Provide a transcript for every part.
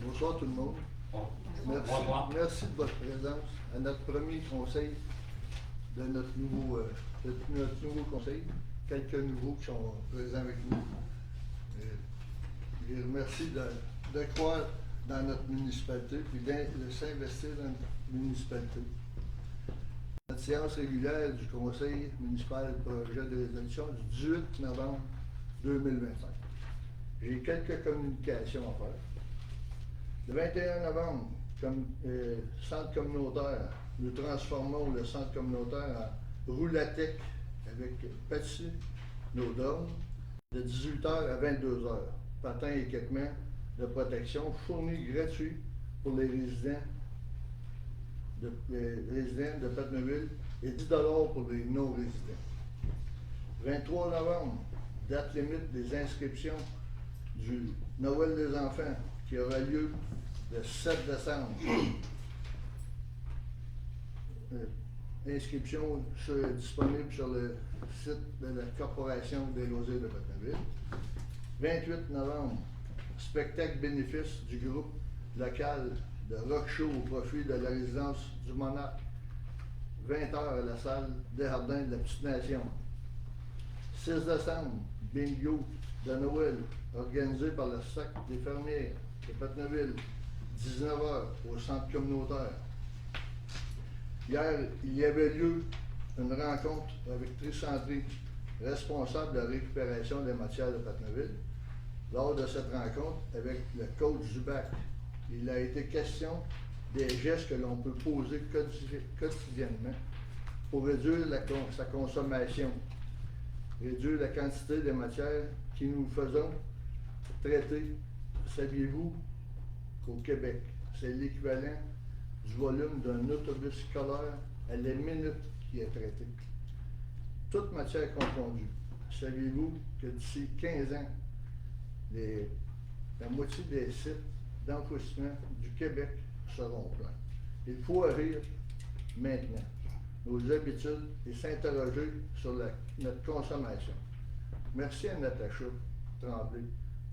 Bonsoir tout le monde. Merci de votre présence à notre premier conseil de notre nouveau conseil. Quelques nouveaux qui sont présents avec nous. Je les remercie de croire dans notre municipalité et de s'investir dans notre municipalité. Notre séance régulière du conseil municipal projet de résolution du 18 novembre 2025. J'ai quelques communications à faire. Le 21 novembre, centre communautaire, nous transformons le centre communautaire en roulatec avec pâtisserie, nos dormes, de 18h à 22h. Patins et équipements de protection fournis gratuits pour les résidents de Patneville et 10 $ pour les non-résidents. 23 novembre, date limite des inscriptions du Noël des enfants qui aura lieu le 7 décembre. Inscription disponible sur le site de la Corporation des loisirs de Patneville. 28 novembre, spectacle bénéfice du groupe local de rock show au profit de la résidence du Monarque. 20h à la salle des Jardins de la Petite Nation. 6 décembre, bingo de Noël organisé par le Sac des fermières de Patneville. 19h au centre communautaire. Hier, il y avait lieu une rencontre avec Tricentré, responsable de la récupération des matières de Patneville. Lors de cette rencontre avec le coach du bac, il a été question des gestes que l'on peut poser quotidiennement pour réduire sa consommation, réduire la quantité de matières que nous faisons traiter. Saviez-vous qu'au Québec, c'est l'équivalent du volume d'un autobus scolaire à la minute qui est traité? Toute matière confondue. Saviez-vous que d'ici 15 ans, la moitié des sites d'enfouissement du Québec seront pleins? Il faut agir maintenant nos habitudes et s'interroger sur notre consommation. Merci à Natacha Tremblay,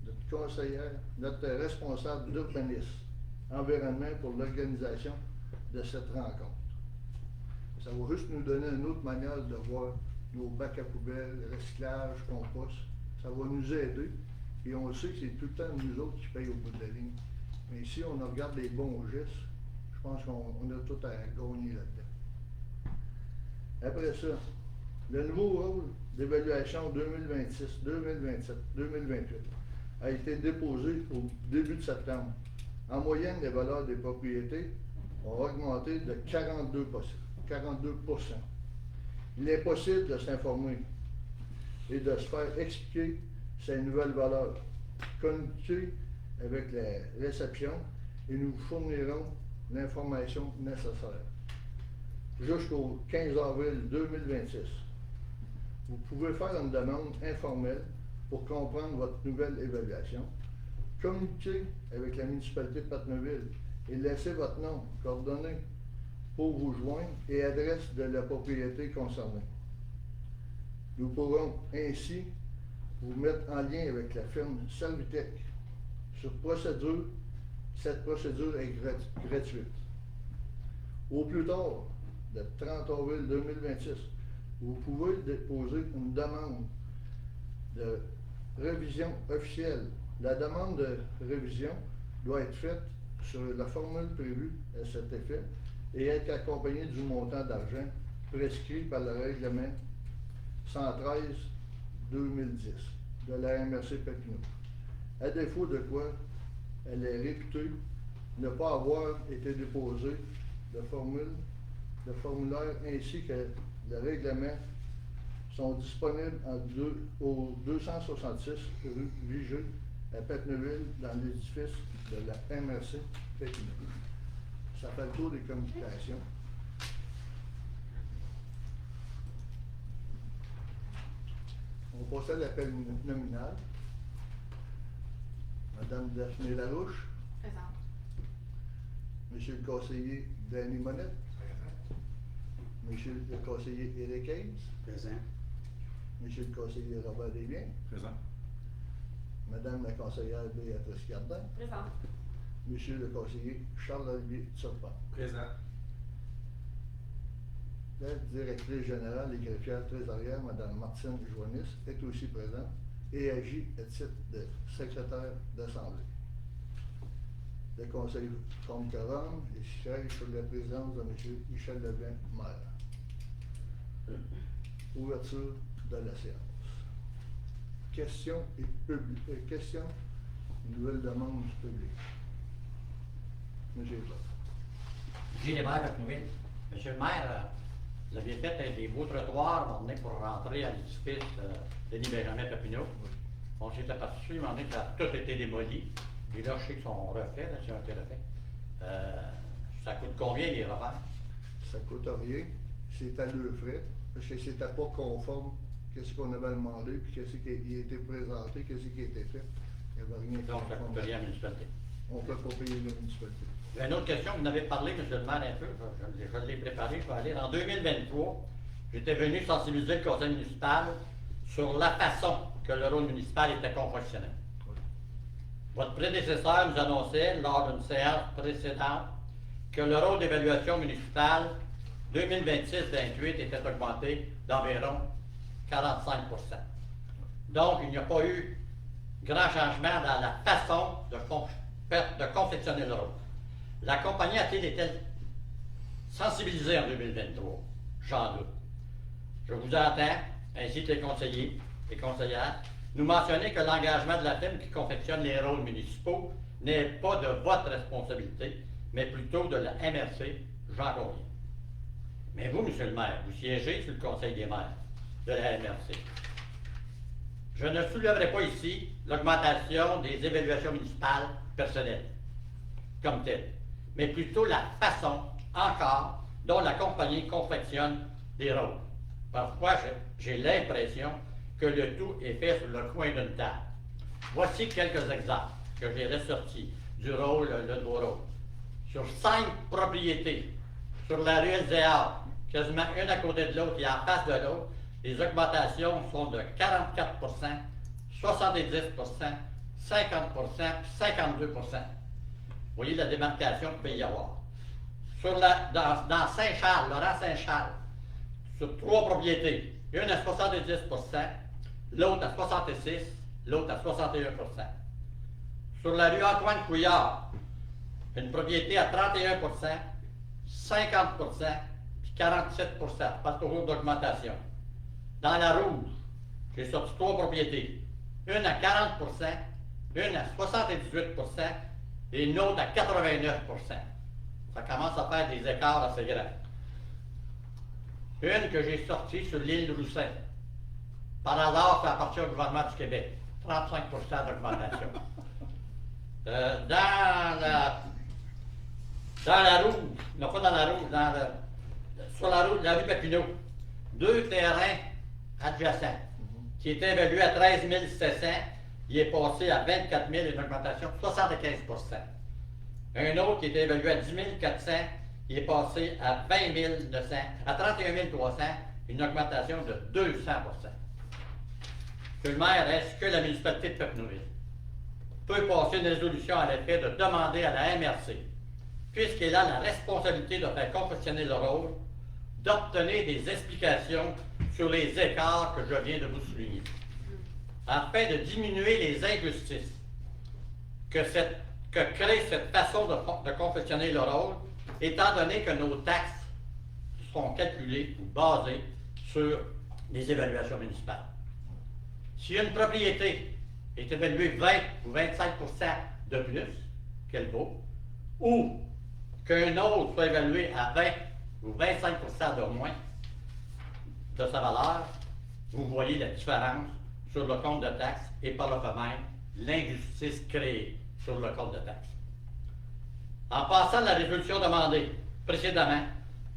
notre conseillère, notre responsable d'urbanisme, environnement pour l'organisation de cette rencontre. Ça va juste nous donner une autre manière de voir nos bacs à poubelles, recyclage, compost. Ça va nous aider et on sait que c'est tout le temps nous autres qui payent au bout de la ligne. Mais si on regarde les bons gestes, je pense qu'on a tout à gagner là-dedans. Après ça, le nouveau rôle d'évaluation 2026, 2027, 2028 a été déposé au début de septembre. En moyenne, les valeurs des propriétés ont augmenté de 42%. Il est possible de s'informer et de se faire expliquer ces nouvelles valeurs. Communiquez avec la réception et nous fournirons l'information nécessaire. Jusqu'au 15 avril 2026, vous pouvez faire une demande informelle pour comprendre votre nouvelle évaluation. Communiquez avec la municipalité de Patneville et laissez votre nom, coordonnées pour vous joindre et adresse de la propriété concernée. Nous pourrons ainsi vous mettre en lien avec la firme Servitec. Cette procédure est gratuite. Au plus tard, le 30 avril 2026, vous pouvez déposer une demande de révision officielle. La demande de révision doit être faite sur la formule prévue à cet effet et être accompagnée du montant d'argent prescrit par le règlement 113-2010 de la MRC Papineau. À défaut de quoi, elle est réputée ne pas avoir été déposée de formulaire ainsi que le règlement sont disponibles au 266 rue Vigée à Patneville dans l'édifice de la MRC Papineau. Ça fait le tour des communications. On passe à l'appel nominal. Madame Daphné Larouche. Présente. Monsieur le conseiller Danny Monette. Monsieur le conseiller Éric Hayes. Présent. Monsieur le conseiller Robert Desbiens. Présent. Madame la conseillère Béatrice Cardin. Présente. Monsieur le conseiller Charles-Olivier Turpin. Présent. La directrice générale des greffières trésorières, Mme Martine Joannis, est aussi présente et agit à titre de secrétaire d'Assemblée. Le conseil forme quorum et siège sous la présidence de M. Michel Leblanc, maire. Ouverture de la séance. Questions et questions, nouvelles demandes du public. M. Claude. Gilles Hébert, Pepinouille. Monsieur le maire, vous aviez fait des beaux trottoirs on est pour rentrer à l'édifice Denis Benjamin Papineau. On s'est aperçu, on est que ça a tout été démoli. Et là, je sais qu'ils sont refaits, là, ça a été refait. Ça coûte combien les refaire? Ça ne coûte rien. C'est à leurs frais. Parce que c'était pas conforme qu'est-ce qu'on avait demandé, puis qu'est-ce qui a été présenté, qu'est-ce qui a été fait. Il n'y avait rien de Donc, ça ne conforme. coûte rien à la municipalité. On ne peut pas payer la municipalité. Une autre question, vous en avez parlé, monsieur le maire, un peu, je l'ai préparé, je vais aller. En 2023, j'étais venu sensibiliser le conseil municipal sur la façon que le rôle municipal était confectionné. Oui. Votre prédécesseur nous annonçait, lors d'une séance précédente, que le rôle d'évaluation municipale 2026-28 était augmenté d'environ 45 %. Donc, il n'y a pas eu grand changement dans la façon de confectionner le rôle. La compagnie a-t-il été sensibilisée en 2023? J'en doute. Je vous entends, ainsi que les conseillers et conseillères, nous mentionner que l'engagement de la firme qui confectionne les rôles municipaux n'est pas de votre responsabilité, mais plutôt de la MRC, j'en conviens. Mais vous, monsieur le maire, vous siégez sur le conseil des maires de la MRC. Je ne soulèverai pas ici l'augmentation des évaluations municipales personnelles, comme telle, mais plutôt la façon, encore, dont la compagnie confectionne des rôles. Parfois, j'ai l'impression que le tout est fait sur le coin d'une table. Voici quelques exemples que j'ai ressortis du rôle, le nouveau rôle. Sur 5 propriétés, sur la rue Elzéar, quasiment une à côté de l'autre et en face de l'autre, les augmentations sont de 44 %, 70 %, 50 %, 52 %. Vous voyez la démarcation qu'il peut y avoir. Dans Saint-Charles, Laurent Saint-Charles, sur 3 propriétés, une à 70 %, l'autre à 66 %, l'autre à 61 %. Sur la rue Antoine Couillard, une propriété à 31 %, 50 % puis 47 %, par toujours d'augmentation. Dans la Rouge, j'ai sorti 3 propriétés. Une à 40 %, une à 78 % et une autre à 89 %. Ça commence à faire des écarts assez grands. Une que j'ai sortie sur l'île Roussin. Par hasard, ça appartient au gouvernement du Québec. 35 % d'augmentation. Dans la Rouge, non pas dans la Rouge, sur la rue Papineau, 2 terrains adjacents qui étaient évalués à 13 700, il est passé à 24 000, une augmentation de 75 %. Un autre qui était évalué à 10 400, il est passé à 20 900, à 31 300, une augmentation de 200 %. Monsieur le maire, est-ce que la municipalité de Papineauville peut passer une résolution à l'effet de demander à la MRC, puisqu'elle a la responsabilité de faire confectionner le rôle, d'obtenir des explications sur les écarts que je viens de vous souligner, afin de diminuer les injustices que crée cette façon de confectionner le rôle, étant donné que nos taxes sont calculées ou basées sur les évaluations municipales. Si une propriété est évaluée 20 ou 25 % de plus qu'elle vaut, ou qu'un autre soit évalué à 20 ou 25 % de moins de sa valeur, vous voyez la différence sur le compte de taxes et par le fait même l'injustice créée sur le compte de taxes. En passant à la résolution demandée précédemment,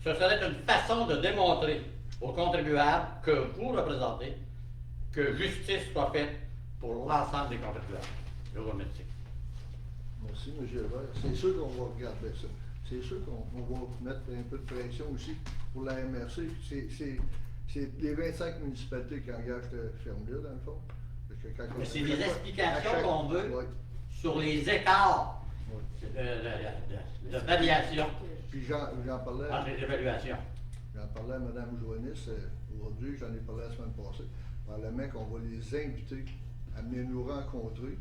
ce serait une façon de démontrer aux contribuables que vous représentez que justice soit faite pour l'ensemble des contribuables. Je vous remercie. Merci, M. Hébert. C'est sûr qu'on va regarder ça. C'est sûr qu'on va mettre un peu de pression aussi pour la MRC. C'est les 25 municipalités qui engagent cette ferme-là, dans le fond. Mais c'est des explications qu'on veut oui. sur les écarts Oui. de variation Puis j'en parlais. entre les évaluations. J'en parlais à Mme Joannis aujourd'hui, j'en ai parlé la semaine passée. Probablement qu'on va les inviter à venir nous rencontrer.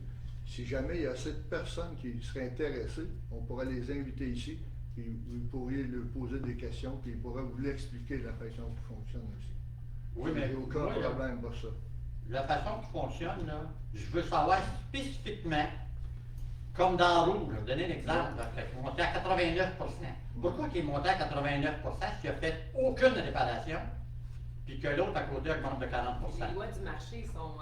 Si jamais il y a assez de personnes qui seraient intéressées, on pourrait les inviter ici, puis vous pourriez leur poser des questions, puis ils pourraient vous l'expliquer de la façon qui fonctionne aussi. Oui, mais Il n'y a aucun moi, là, problème pour ça. la façon qui fonctionne, là, je veux savoir spécifiquement, comme dans Rouge, je vais vous donner un exemple, là, qui est monté à 89 Pourquoi il est monté à 89 s'il n'a fait aucune réparation, puis que l'autre à côté augmente de 40 Les lois du marché sont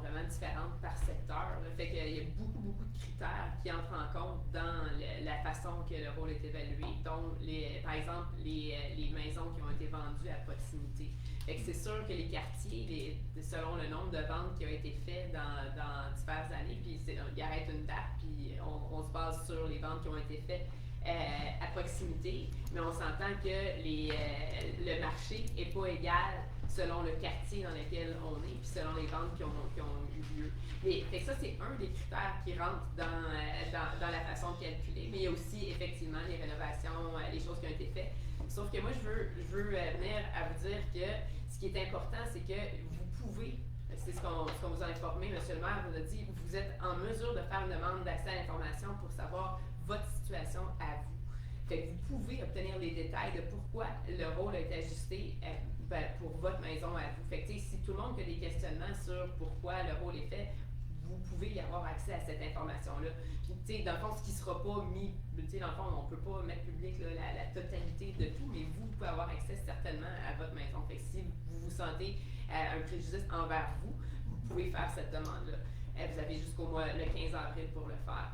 vraiment différentes par secteur. Là. Fait qu'il y a beaucoup de critères qui entrent en compte dans la façon que le rôle est évalué. Donc, par exemple, les maisons qui ont été vendues à proximité. Fait que c'est sûr que les quartiers, selon le nombre de ventes qui ont été faites dans diverses années, puis ils arrêtent une date, puis on se base sur les ventes qui ont été faites à proximité, mais on s'entend que le marché n'est pas égal selon le quartier dans lequel on est, puis selon les ventes qui ont eu lieu. Fait que ça, c'est un des critères qui rentrent dans la façon de calculer, mais il y a aussi effectivement les rénovations, les choses qui ont été faites. Sauf que moi, je veux venir à vous dire que ce qui est important, c'est que vous pouvez, c'est ce qu'on vous a informé, M. le maire vous a dit, vous êtes en mesure de faire une demande d'accès à l'information pour savoir votre situation à vous. Fait que vous pouvez obtenir les détails de pourquoi le rôle a été ajusté pour votre maison à vous. Fait que si tout le monde a des questionnements sur pourquoi le rôle est fait, vous pouvez y avoir accès à cette information-là. Puis, dans le fond, ce qui ne sera pas mis, dans le fond, on ne peut pas mettre public là, la totalité de tout, mais vous pouvez avoir accès certainement à votre maison. Fait que si vous vous sentez un préjudice envers vous, vous pouvez faire cette demande-là. Vous avez jusqu'au le 15 avril pour le faire.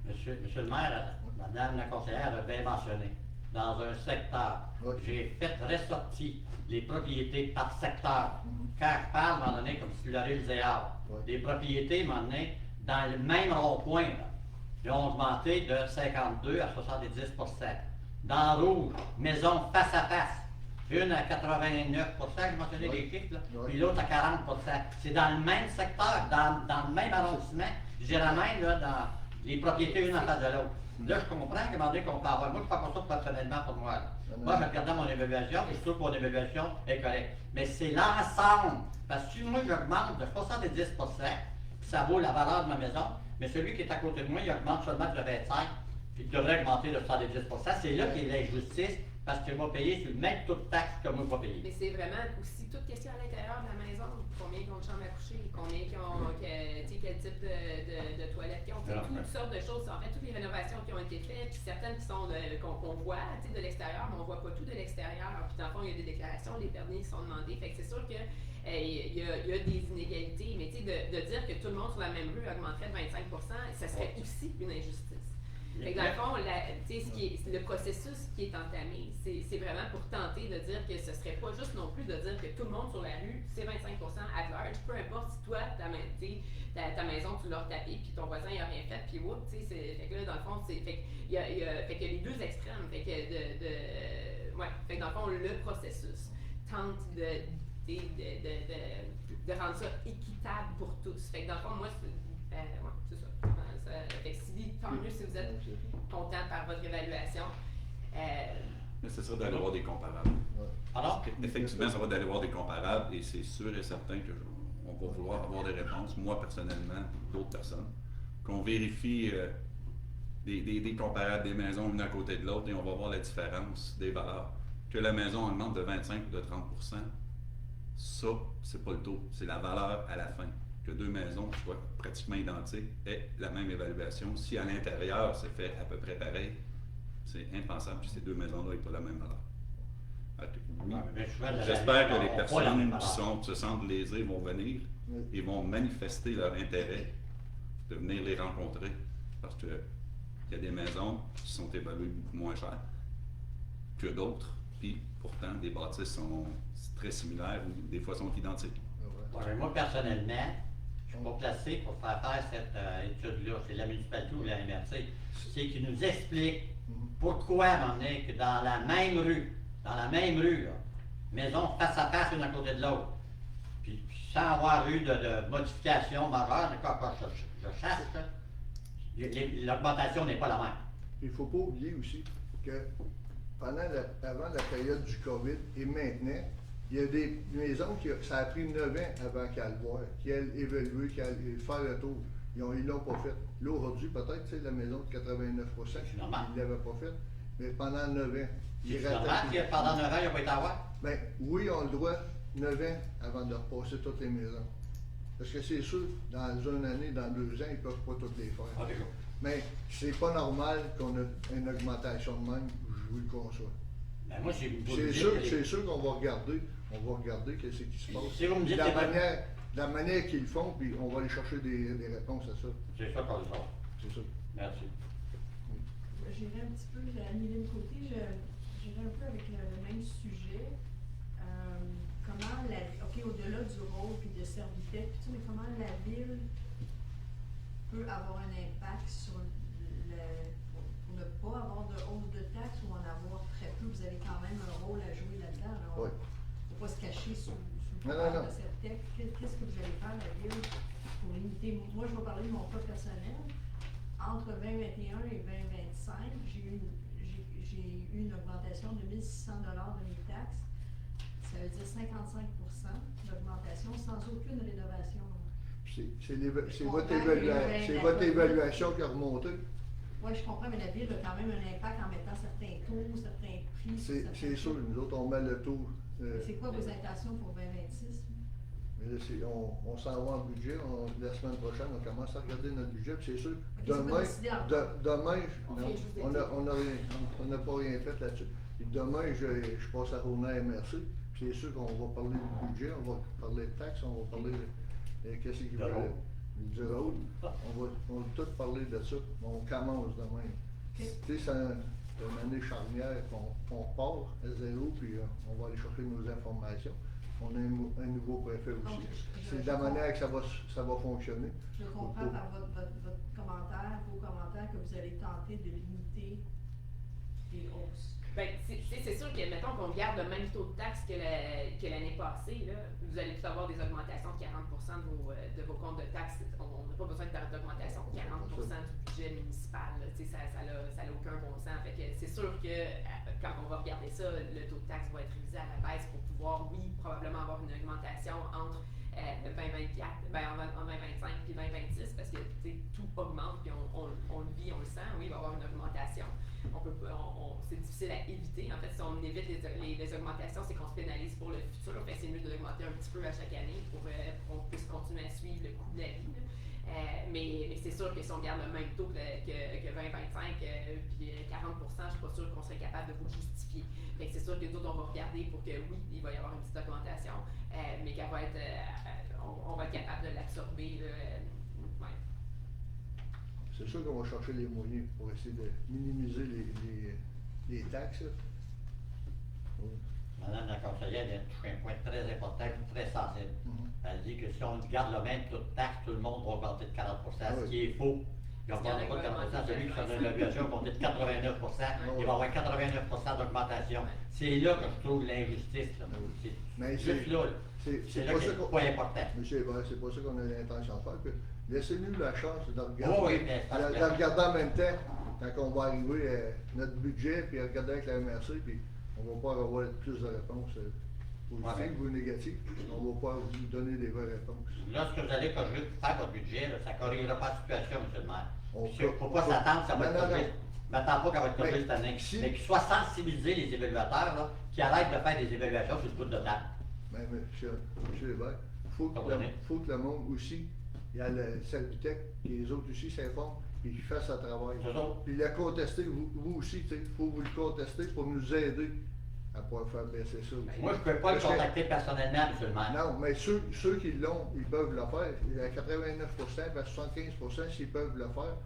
Monsieur le maire, Madame la conseillère a bien mentionné, dans un secteur, Oui. j'ai fait ressortir les propriétés par secteur. Quand je parle, à un moment donné, comme si tu l'avais le Zéar, Oui. les propriétés, à un moment donné, dans le même rond-point, là, ils ont augmenté de 52 à 70 Dans Rouge, maison face à face, une à 89 j'ai mentionné Oui. les chiffres, là, Oui. puis l'autre à 40 C'est dans le même secteur, dans le même arrondissement, je dirais même là, dans les propriétés une en face de l'autre. Là, je comprends qu'à un moment donné, qu'on peut avoir. Moi, je ne fais pas ça personnellement pour moi. Là. Moi, je regardais mon évaluation et je trouve que mon évaluation est correcte. Mais c'est l'ensemble. Parce que si moi, j'augmente de 70 puis ça vaut la valeur de ma maison, mais celui qui est à côté de moi, il augmente seulement de 25 puis il devrait augmenter de 70 c'est là qu'il y a l'injustice parce qu'il va payer sur le même taux de taxe que moi, je vais payer. Mais c'est vraiment aussi toute question à l'intérieur de la maison. Combien ils ont de chambre à coucher, combien ils ont, quel type de toilettes qu'ils ont, toutes sortes de choses. En fait, toutes les rénovations qui ont été faites, puis certaines qui sont qu'on voit de l'extérieur, mais on ne voit pas tout de l'extérieur. Puis dans le fond, il y a des déclarations, des permis qui sont demandés. Fait que c'est sûr que il y a des inégalités, mais de dire que tout le monde sur la même rue augmenterait de 25 ça serait aussi une injustice. Fait que dans le fond, le processus qui est entamé, c'est vraiment pour tenter de dire que ce serait pas juste non plus de dire que tout le monde sur la rue, c'est 25 at large, peu importe si toi, ta maison, tu l'as retapée, puis ton voisin, il a rien fait, puis whoop, fait que là, dans le fond, fait qu'il y a les deux extrêmes, fait que fait que dans le fond, le processus tente de rendre ça équitable pour tous. Fait que dans le fond, moi, c'est ça. Fait que tant mieux si vous êtes content par votre évaluation. Mais ce serait d'aller voir des comparables. Alors, Effectivement, ça va d'aller voir des comparables et c'est sûr et certain qu'on va vouloir avoir des réponses, moi personnellement, d'autres personnes, qu'on vérifie des comparables des maisons l'une à côté de l'autre et on va voir la différence des valeurs. Que la maison augmente de 25 ou de 30 ça, c'est pas le taux, c'est la valeur à la fin. Que deux maisons soient pratiquement identiques et la même évaluation. Si à l'intérieur, c'est fait à peu près pareil, c'est impensable que ces deux maisons-là n'aient pas la même valeur. Oui. J'espère que les personnes qui se sentent lésées vont venir et vont manifester leur intérêt de venir les rencontrer. Parce qu'il y a des maisons qui sont évaluées beaucoup moins chères que d'autres. Puis pourtant, les bâtisses sont très similaires ou des fois sont identiques. Moi, personnellement, je ne suis pas placé pour faire cette étude-là. C'est la municipalité ou la MRC. C'est qui nous explique pourquoi on est que dans la même rue, là, maison face à face une à côté de l'autre, puis sans avoir eu de modification majeure, quand je chasse, l'augmentation n'est pas la même. Il ne faut pas oublier aussi que avant la période du COVID et maintenant, il y a des maisons ça a pris 9 ans avant qu'elles le voient, qu'elles évaluent, qu'elles faire le tour. Ils l'ont pas fait. Là, aujourd'hui, peut-être, tu sais, la maison de 89%, C'est normal. ils ne l'avaient pas fait. Mais pendant 9 ans, C'est ils normal rattaquent. que pendant 9 ans, il n'y a pas été à voir. Ben, oui, on le doit 9 ans avant de repasser toutes les maisons. Parce que c'est sûr, dans une année, dans 2 ans, ils ne peuvent pas toutes les faire. Ah, déjà. Mais c'est pas normal qu'on ait une augmentation de même, je vous le conçois. Ben, moi, c'est Puis c'est sûr qu'on va regarder qu'est-ce qui se passe. Si vous me dites la que- manière qu'ils le font, puis on va aller chercher des réponses à ça. C'est ça qu'on le sort. C'est ça. Merci. J'irai un petit peu, Amélie de côté, j'irai un peu avec le même sujet. Comment au-delà du rôle puis de Servitec, puis tout, mais comment la ville peut avoir un impact sur pour ne pas avoir de hausse de taxes ou en avoir très peu. Vous avez quand même un rôle à jouer là-dedans. Il Oui. ne faut pas se cacher sous le Non, pouvoir non. de Servitec. Qu'est-ce que vous allez faire, la ville, pour limiter? Moi, je vais parler de mon cas personnel. Entre 2021 et 2025, j'ai eu une augmentation de 1 600 $ de mes taxes. Ça veut dire 55% d'augmentation sans aucune rénovation. C'est votre évaluation qui a remonté. Oui, je comprends, mais la ville a quand même un impact en mettant certains taux, certains prix. C'est sûr, nous autres, on met le taux. C'est quoi vos intentions pour 2026? Mais là, on s'en va en budget. La semaine prochaine, on commence à regarder notre budget. Puis c'est sûr, Ok, c'est pas demain, décidé encore. demain, On non, fait juste des on n'a pas rien fait là-dessus. Puis demain, je passe à Rona MRC. Puis c'est sûr qu'on va parler du budget, on va parler de taxes, on va parler de qu'est-ce qui va road. du road. On va tout parler de ça. On commence demain. Ok. Tu sais, c'est une année charnière qu'on part à zéro, puis on va aller chercher nos informations. On a un nouveau préfet aussi. Donc, C'est de la manière que ça va fonctionner. Je comprends par votre commentaire, vos commentaires, que vous allez tenter de limiter les hausses. Ben, c'est sûr que, mettons qu'on garde le même taux de taxe que l'année passée, là, vous allez tout avoir des augmentations de 40% de vos comptes de taxes. On n'a pas besoin d'augmentation de 40% du budget municipal. Là, ça n'a aucun bon sens. Fait que c'est sûr que quand on va regarder ça, le taux de taxe va être révisé à la baisse pour pouvoir, oui, probablement avoir une augmentation entre 2024, en 2025 puis 2026, parce que tout augmente, puis on le vit, on le sent, oui, il va y avoir une augmentation. C'est difficile à éviter. En fait, si on évite les augmentations, c'est qu'on se pénalise pour le futur. Fait que c'est mieux de l'augmenter un petit peu à chaque année pour qu'on puisse continuer à suivre le coût de la vie. Mais c'est sûr que si on garde le même taux que 20-25 puis 40%, je suis pas sûre qu'on serait capable de vous le justifier. Fait que c'est sûr que nous autres, on va regarder pour que oui, il va y avoir une petite augmentation, mais qu'elle va être, on va être capable de l'absorber. Ouais. C'est sûr qu'on va chercher les moyens pour essayer de minimiser les taxes. Oui. Madame la conseillère vient de toucher un point très important, très sensible. Mhm. Elle dit que si on garde le même taux de taxe, tout le monde va augmenter de 40%, ce qui est faux. Il Parce qu'il y en a n'augmente pas de qui vont 40%, celui qui fait augmenter une évaluation va monter de 89%, Ouais. il va avoir 89% d'augmentation. C'est là que je trouve l'injustice. là. Mais C'est juste là. C'est là pas que ça c'est le qu'on. point important. Monsieur Hébert, c'est pas ça qu'on a l'intention de faire. Puis laissez-nous la chance de regarder, Oh oui, mais c'est parce que- de regarder en même temps quand on va arriver à notre budget, puis regarder avec la MRC, puis on va pas avoir plus de réponses positives ou négatives. On va pas vous donner des vraies réponses. Lorsque vous allez corriger pour faire votre budget, là, ça ne corrigera pas la situation, M. le maire. On Il ne faut pas peut- s'attendre que ça va Non, être non, corrigé. non. Je ne m'attends pas qu'elle va être corrigée Mais cette année. si- Mais qu'il soit sensibiliser les évaluateurs, là, qui arrêtent de faire des évaluations sur le bout de table. Mais monsieur Hébert, faut Comprenez. que le monde aussi, il y a le Servitec, et les autres aussi s'informent, puis qu'ils fassent un travail. C'est ça. Puis le contester, vous aussi, il faut vous le contester pour nous aider à pouvoir faire baisser ça aussi. Moi, je ne peux pas le Parce que- contacter personnellement, M. le maire. Non, mais ceux qui l'ont, ils peuvent le faire. Il y a 89%, à 75%, s'ils peuvent le faire,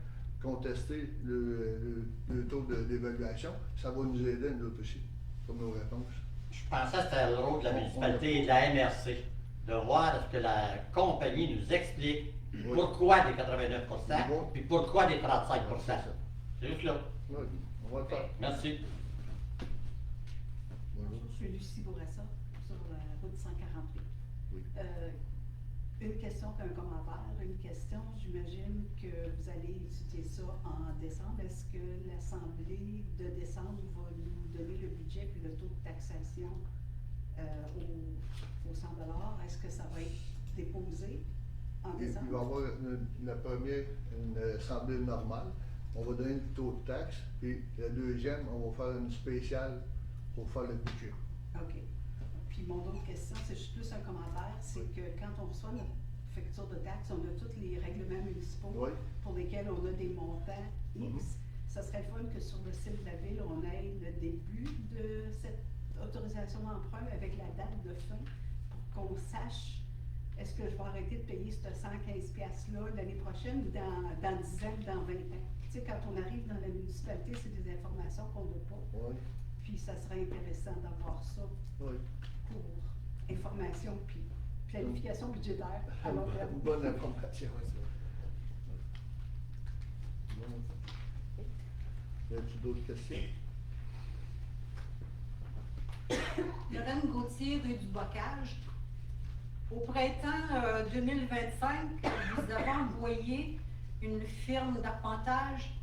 contester le taux d'évaluation, ça va nous aider, nous autres aussi, pour nos réponses. Je pensais que c'était le rôle de la On- municipalité et de la MRC, de voir ce que la compagnie nous explique Oui. pourquoi des 89%, Oui. puis pourquoi des 35%. C'est ça. C'est juste là. Oui, on va le faire. Merci. Bonjour. Je suis Lucie Bourassa, sur la route 148. Oui. Une question qu'un commentaire. Une question, j'imagine que vous allez étudier ça en décembre. Est-ce que l'Assemblée de décembre va nous donner le budget puis le taux de taxation au 100 $? Est-ce que ça va être déposé en Il va y décembre? avoir la première, une assemblée normale. On va donner le taux de taxe. Puis la deuxième, on va faire une spéciale pour faire le budget. OK. Puis mon autre question, c'est juste plus un commentaire, c'est que quand on reçoit notre facture de taxe, on a tous les règlements municipaux Oui. pour lesquels on a des montants X. Mhm. Ça serait le fun que sur le site de la ville, on ait le début de cette autorisation d'emprunt avec la date de fin pour qu'on sache est-ce que je vais arrêter de payer ce 115$ là l'année prochaine ou dans 10 ans ou dans 20 ans. Tu sais, quand on arrive dans la municipalité, c'est des informations qu'on n'a pas. Oui. Puis ça serait intéressant d'avoir ça Oui. pour information puis planification budgétaire à long terme. Une bonne information. Bon. Y a-t-il d'autres questions? Lorraine Gauthier, rue du Bocage. Au printemps 2025, vous avez envoyé une firme d'arpentage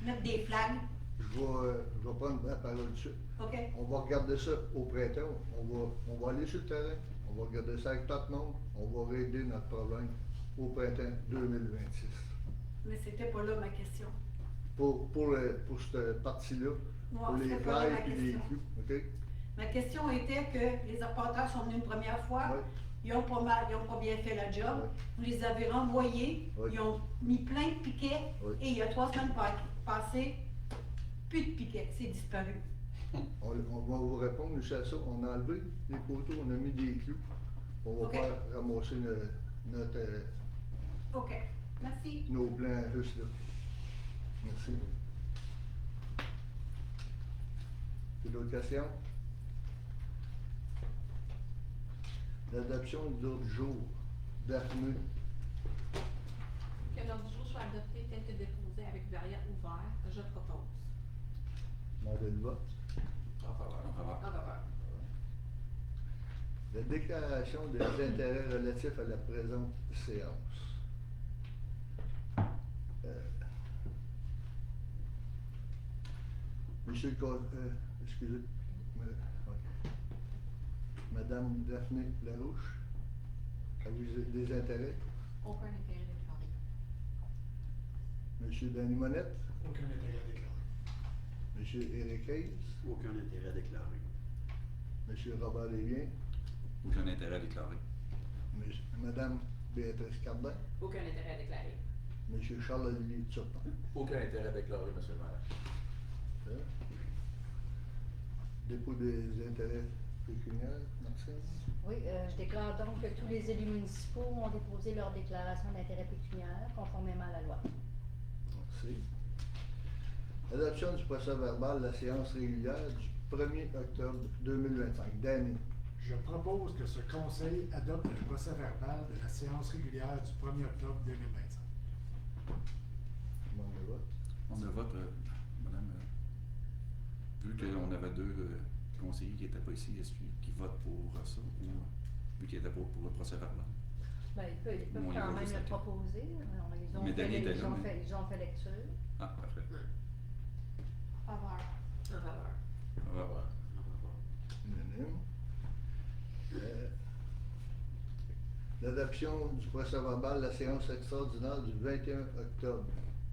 mettre des flags. Je vais prendre la parole dessus. OK? On va regarder ça au printemps. On va aller sur le terrain. On va regarder ça avec tout le monde. On va régler notre problème au printemps 2026. Mais c'était pas là ma question. Pour cette partie-là, pour Ouais, les c'était pas là flags ma et les question. clous. OK? Ma question était que les arpenteurs sont venus une première fois, Oui. ils ont pas bien fait la job, Oui. vous les avez renvoyés, Oui. ils ont mis plein de piquets, Oui. et il y a 3 semaines passées, plus de piquets, c'est disparu. On va vous répondre aussi à ça. On a enlevé les poteaux, on a mis des clous. On va OK. faire ramasser OK, merci. nos plans juste là. Merci. C'est d'autres questions? L'adoption de l'ordre du jour. Daphné. Que l'ordre du jour soit adopté tel que déposé avec variant ouvert, je propose. Demandez le vote. En faveur. En faveur. La déclaration des intérêts relatifs à la présente séance. Monsieur le excusez. Ouais. Madame Daphné Larouche, avez-vous des intérêts? Aucun intérêt déclaré. Monsieur Danny Monette, Aucun intérêt déclaré. Monsieur Éric Hayes, Aucun intérêt déclaré. Monsieur Robert Lévien, Aucun intérêt déclaré. Madame Béatrice Cardin, Aucun intérêt à déclarer. Monsieur Charles-Olivier Turpin. Aucun intérêt déclaré, monsieur le maire. Dépôt des intérêts pécuniaires, Maxime. Oui, je déclare donc que tous les élus municipaux ont déposé leur déclaration d'intérêt pécuniaire conformément à la loi. Merci. Adoption du procès-verbal de la séance régulière du 1er octobre 2025. Danny. Je propose que ce conseil adopte le procès-verbal de la séance régulière du 1er octobre 2025. Demande le vote. On a vote, madame, vu qu'on avait deux conseillers qui n'étaient pas ici, est-ce qui votent pour ça ou vu qu'ils n'étaient pas pour le procès-verbal? Ben, ils peuvent Bon, il quand va même juste le être- proposer. Ils ont, Mais fait, Denis était ils, là, ont mais- fait, ils ont fait lecture. Ah, parfait. Faveur. En faveur. On va voir. Unanime. L'adoption du procès-verbal de la séance extraordinaire du 21 octobre.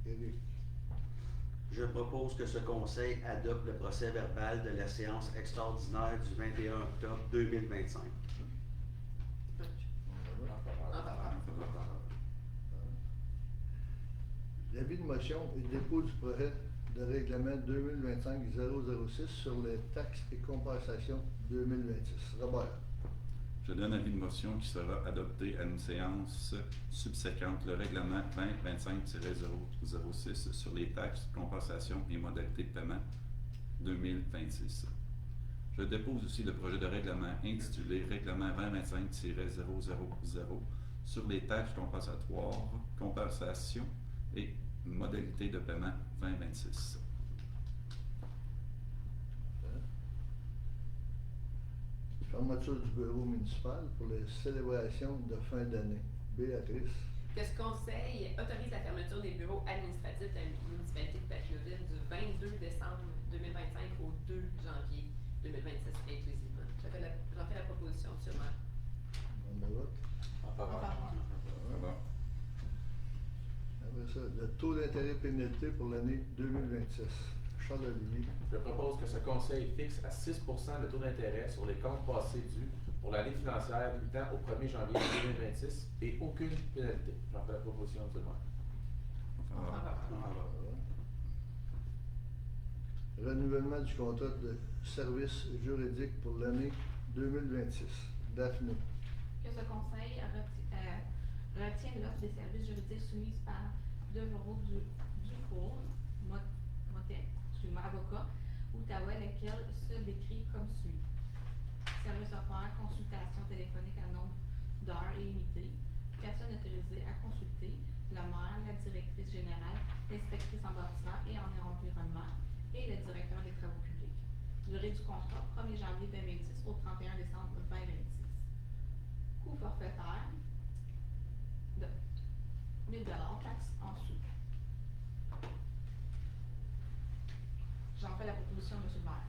Éric. Je propose que ce conseil adopte le procès-verbal de la séance extraordinaire du 21 octobre 2025. En faveur. L'avis de motion et dépôt du projet de règlement 2025-006 sur les taxes et compensations 2026. Robert. Je donne avis de motion qui sera adopté à une séance subséquente, le règlement 2025-006 sur les taxes, compensations et modalités de paiement 2026. Je dépose aussi le projet de règlement intitulé Règlement 2025-000 sur les taxes compensatoires, compensations et modalités de paiement 2026. Fermeture du bureau municipal pour les célébrations de fin d'année. Béatrice. Que ce conseil autorise la fermeture des bureaux administratifs de la municipalité de Papineauville du 22 décembre 2025 au 2 janvier 2026 inclusivement. J'en fais la proposition, M. le maire. On le vote. En faveur. Ça va. Après ça, le taux d'intérêt pénalité pour l'année 2026. Charles Olivier. Je propose que ce conseil fixe à 6 le taux d'intérêt sur les comptes passés dus pour l'année financière débutant au 1er janvier 2026 et aucune pénalité. J'en fais la proposition de tout le monde. En faveur. Renouvellement du contrat de service juridique pour l'année 2026. Daphné. Que ce conseil retient l'offre des services juridiques soumise par Devereaux Dufour, avocat, Outaouais, lequel se décrit comme suit. Service offert, consultation téléphonique à nombre d'heures illimitées, personne autorisée à consulter, le maire, la directrice générale, l'inspectrice en bâtiment et en environnement et le directeur des travaux publics. Durée du contrat, 1er janvier 2026 au 31 décembre 2026. Coût forfaitaire de 1 000 taxes en sous. J'en fais la proposition, M. le maire.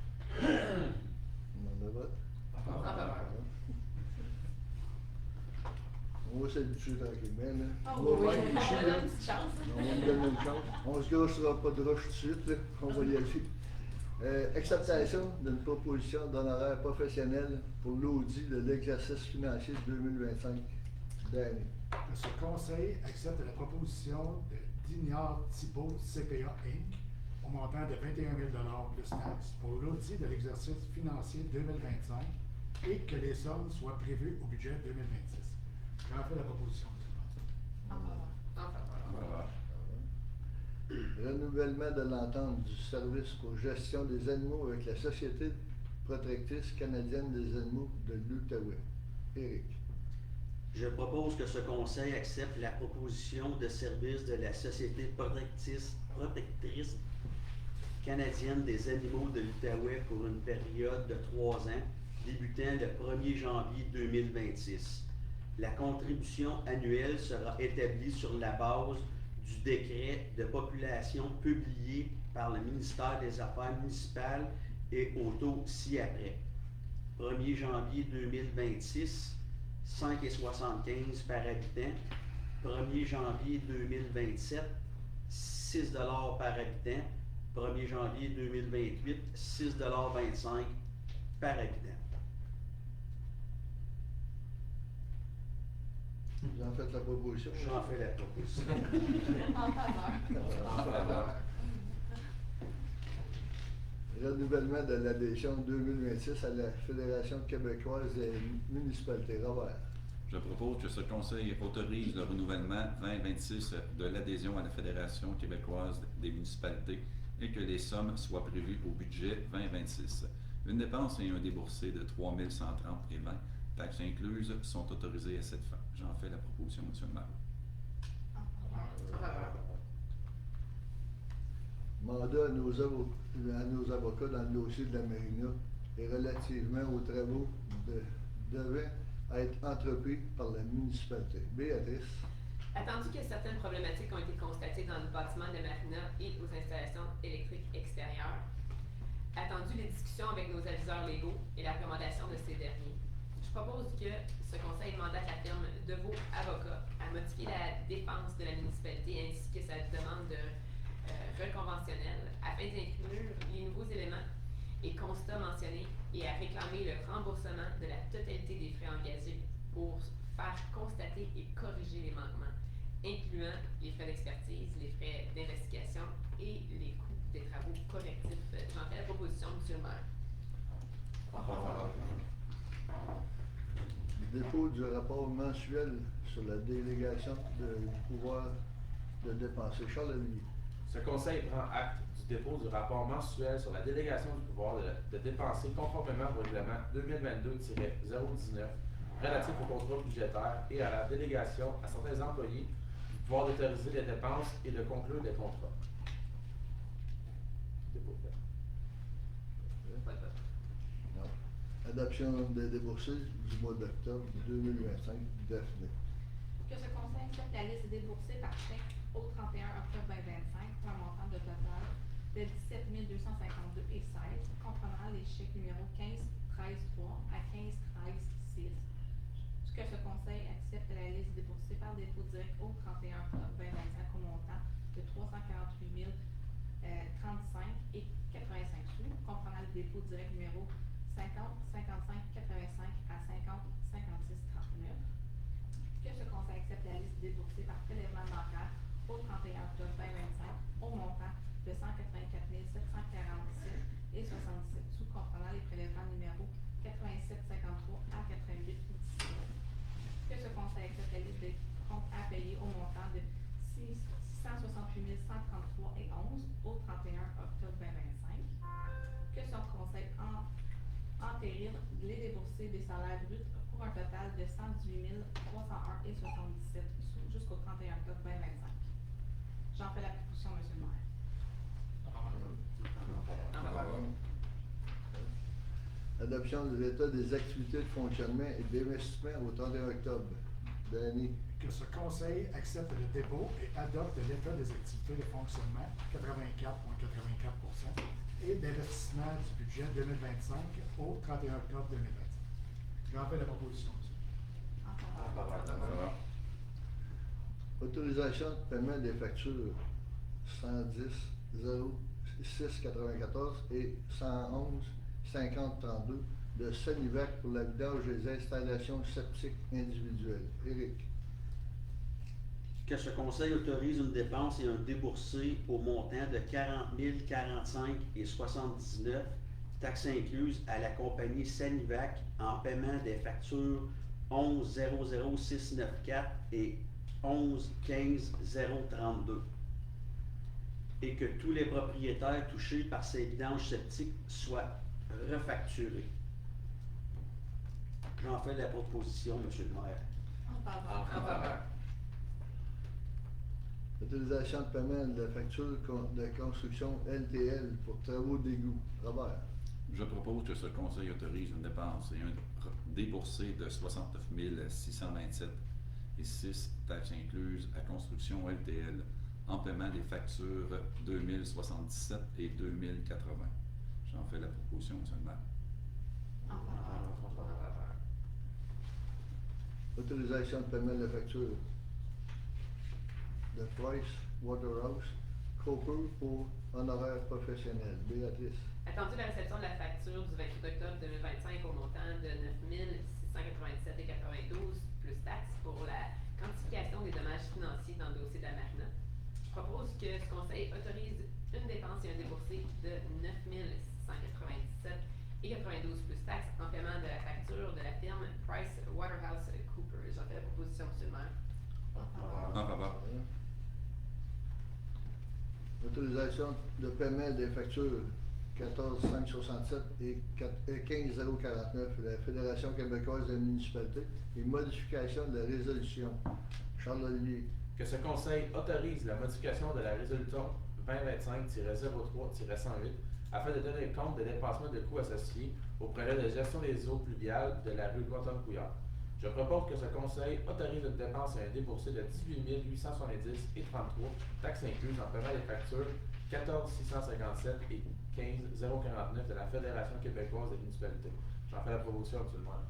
On le vote. En faveur. On va s'habituer tranquillement. Là. Ah On va oui, faire on des va chiffres, donner là. une petite chance. On va nous donner une chance. On se gâchera pas de roche tout de suite. Là. On va y aller. Acceptation d'une proposition d'honoraires professionnels pour l'audit de l'exercice financier 2025 d'année. Que ce conseil accepte la proposition de Dignard Thibault CPA Inc. au montant de 21 000 plus taxes pour l'audit de l'exercice financier 2025 et que les sommes soient prévues au budget 2026. J'en fais la proposition. En faveur. En faveur. Renouvellement de l'entente du service pour gestion des animaux avec la Société protectrice canadienne des animaux de l'Outaouais. Éric. Je propose que ce conseil accepte la proposition de service de la Société protectrice canadienne des animaux de l'Outaouais pour une période de 3 ans, débutant le 1er janvier 2026. La contribution annuelle sera établie sur la base du décret de population publié par le ministère des Affaires municipales et au taux ci-après. 1er janvier 2026, 5,75 par habitant. 1er janvier 2027, 6 $ par habitant. 1er janvier 2028, 6,25 $ par habitant. Vous en faites la proposition? J'en fais la proposition. En faveur. En faveur. Renouvellement de l'adhésion 2026 à la Fédération québécoise des municipalités. Robert. Je propose que ce conseil autorise le renouvellement 2026 de l'adhésion à la Fédération québécoise des municipalités et que les sommes soient prévues au budget 2026. Une dépense et un déboursé de 3 130 et 20 taxes incluses sont autorisées à cette fin. J'en fais la proposition, M. le maire. En faveur. Mandat à nos avocats dans le dossier de la Marina et relativement aux travaux devant être entrepris par la municipalité. Béatrice. Attendu que certaines problématiques ont été constatées dans le bâtiment de Marina et aux installations électriques extérieures, attendu les discussions avec nos aviseurs légaux et la recommandation de ces derniers, je propose que ce conseil mandate la firme Deveaux Avocats à modifier la défense de la municipalité ainsi que sa demande de reconventionnelle afin d'inclure les nouveaux éléments et constats mentionnés et à réclamer le remboursement de la totalité des frais engagés pour faire constater et corriger les manquements, incluant les frais d'expertise, les frais d'investigation et les coûts des travaux correctifs. J'en fais la proposition, M. le maire. En faveur. Dépôt du rapport mensuel sur la délégation du pouvoir de dépenser. Charles Olivier. Ce conseil prend acte du dépôt du rapport mensuel sur la délégation du pouvoir de dépenser conformément au règlement 2022-019 relatif au contrôle budgétaire et à la délégation à certains employés du pouvoir d'autoriser les dépenses et de conclure des contrats. Dépôt fait. Pas de vote. Non. Adoption des déboursés du mois d'octobre 2025, Daphné. Que ce conseil accepte la liste déboursée par chèque au 31 octobre 2025 pour un montant de total de 17 252,16, comprenant les chèques numéro 15 13 3 à 15 13 6. Que ce conseil accepte la liste déboursée par dépôt direct au 31 octobre 2025 au montant de 348 035 et 85 sous, comprenant le dépôt direct numéro 50 55 85 à 50 56 39. Que ce conseil accepte la liste déboursée par prélèvement bancaire au 31 octobre 2025 au montant de 184 747 et 67 sous, comprenant les prélèvements numéro 87 53 à 88 17. Que ce conseil accepte la liste des comptes à payer au montant de 668 133 et 11 au 31 octobre 2025. Que son conseil entérine les déboursés des salaires bruts pour un total de 118 301 et 77 sous jusqu'au 31 octobre 2025. J'en fais la proposition, M. le maire. Adoption de l'état des activités de fonctionnement et d'investissement au 31 octobre. Danny. Que ce conseil accepte le dépôt et adopte l'état des activités de fonctionnement 84,84% et d'investissement du budget 2025 au 31 octobre 2025. J'en fais la proposition, monsieur. Autorisation de paiement des factures 110 06 94 et 111 50 32 de Sonivac pour la vidange des installations septiques individuelles. Éric. Que ce conseil autorise une dépense et un déboursé au montant de 40 045 et 79, taxes incluses, à la compagnie Sanivac en paiement des factures 11 00694 et 11 15 032. Et que tous les propriétaires touchés par ces vidanges septiques soient refacturés. J'en fais la proposition, M. le maire. En faveur. Autorisation de paiement de la facture de construction LTL pour travaux d'égout. Robert. Je propose que ce conseil autorise une dépense et un déboursé de 69 627 et 6 taxes incluses à construction LTL en paiement des factures 2077 et 2080. J'en fais la proposition, M. le maire. En faveur. Autorisation de paiement de la facture de Price Waterhouse Cooper pour honoraires professionnels. Béatrice. Attendu la réception de la facture du 28 octobre 2025 au montant de 9 697 et 92 plus taxes pour la quantification des dommages financiers dans le dossier de la Marina, je propose que ce conseil autorise une dépense et un déboursé de 9 697 et 92 plus taxes en paiement de la facture de la firme Price Waterhouse Cooper. J'en fais la proposition, M. le maire. En faveur. Autorisation de paiement des factures 14 567 et 15 049 de la Fédération québécoise des municipalités et modification de la résolution. Charles-Olivier. Que ce conseil autorise la modification de la résolution 2025-03-108 afin de tenir compte des dépassements de coûts associés au projet de gestion des eaux pluviales de la rue Guantanamo-Couillard. Je propose que ce conseil autorise une dépense et un déboursé de 18 870 et 33, taxes incluses en paiement des factures 14 657 et 15 049 de la Fédération québécoise des municipalités. J'en fais la proposition, M. le maire.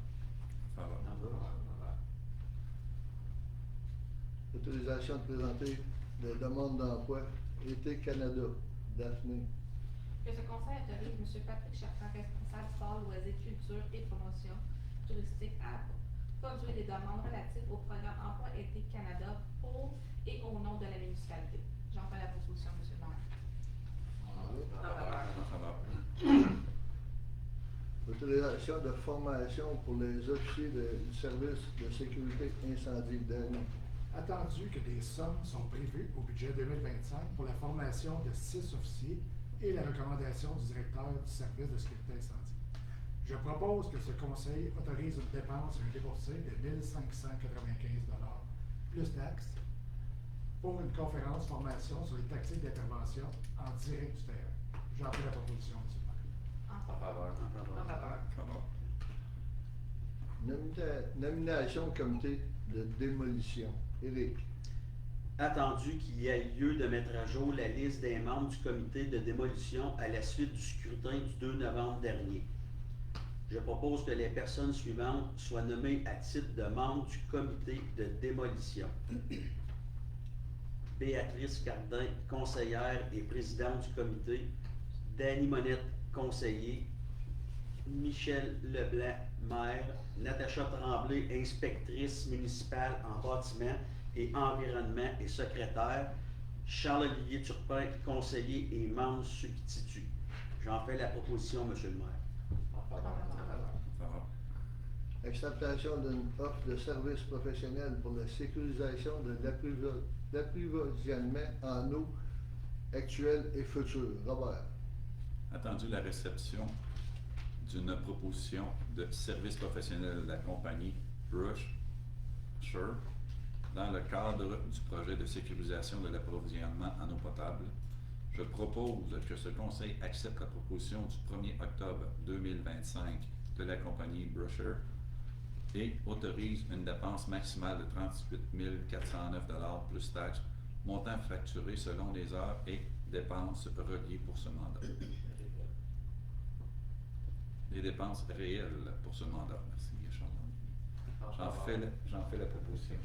Autorisation de présenter des demandes d'emploi Été Canada. Daphné. Que ce conseil autorise M. Patrick Chartrand, responsable sport, loisirs, culture et promotion touristique, à produire des demandes relatives au programme Emploi Été Canada pour et au nom de la municipalité. J'en fais la proposition, M. le maire. En faveur. Autorisation de formation pour les officiers du service de sécurité incendie. Danny. Attendu que des sommes sont prévues au budget 2025 pour la formation de 6 officiers et la recommandation du directeur du service de sécurité incendie. Je propose que ce conseil autorise une dépense et un déboursé de 1 595 plus taxes pour une conférence formation sur les tactiques d'intervention en direct du terrain. J'en fais la proposition, M. le maire. En faveur. En faveur. Nomination comité de démolition. Éric. Attendu qu'il y ait lieu de mettre à jour la liste des membres du comité de démolition à la suite du scrutin du 2 novembre dernier. Je propose que les personnes suivantes soient nommées à titre de membres du comité de démolition. Béatrice Cardin, conseillère et présidente du comité. Dany Monette, conseiller. Michel Leblanc, maire. Natacha Tremblay, inspectrice municipale en bâtiment et environnement et secrétaire. Charles-Olivier Turpin, conseiller et membre substitut. J'en fais la proposition, Monsieur le maire. Acceptation d'une offre de service professionnel pour la sécurisation de l'approvisionnement en eau actuelle et future. Robert. Attendu la réception d'une proposition de service professionnel de la compagnie Brusher dans le cadre du projet de sécurisation de l'approvisionnement en eau potable, je propose que ce conseil accepte la proposition du 1er octobre 2025 de la compagnie Brusher et autorise une dépense maximale de 38 409 $ plus taxes, montant facturé selon les heures et dépenses reliées pour ce mandat. Les dépenses réelles pour ce mandat. Merci, Charles. J'en fais la proposition.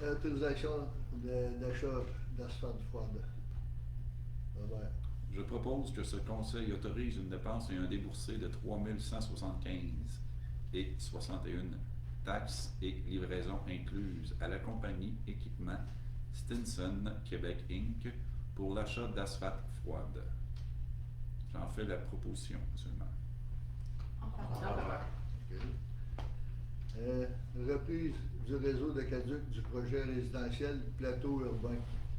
Autorisation d'achat d'asphalte froide. Robert. Je propose que ce conseil autorise une dépense et un déboursé de 3 175 et 61 taxes et livraisons incluses à la compagnie Équipement Stinson Québec Inc. pour l'achat d'asphalte froide. J'en fais la proposition, M. le maire. Reprise du réseau d'Aqueduc du projet résidentiel Plateau Urbain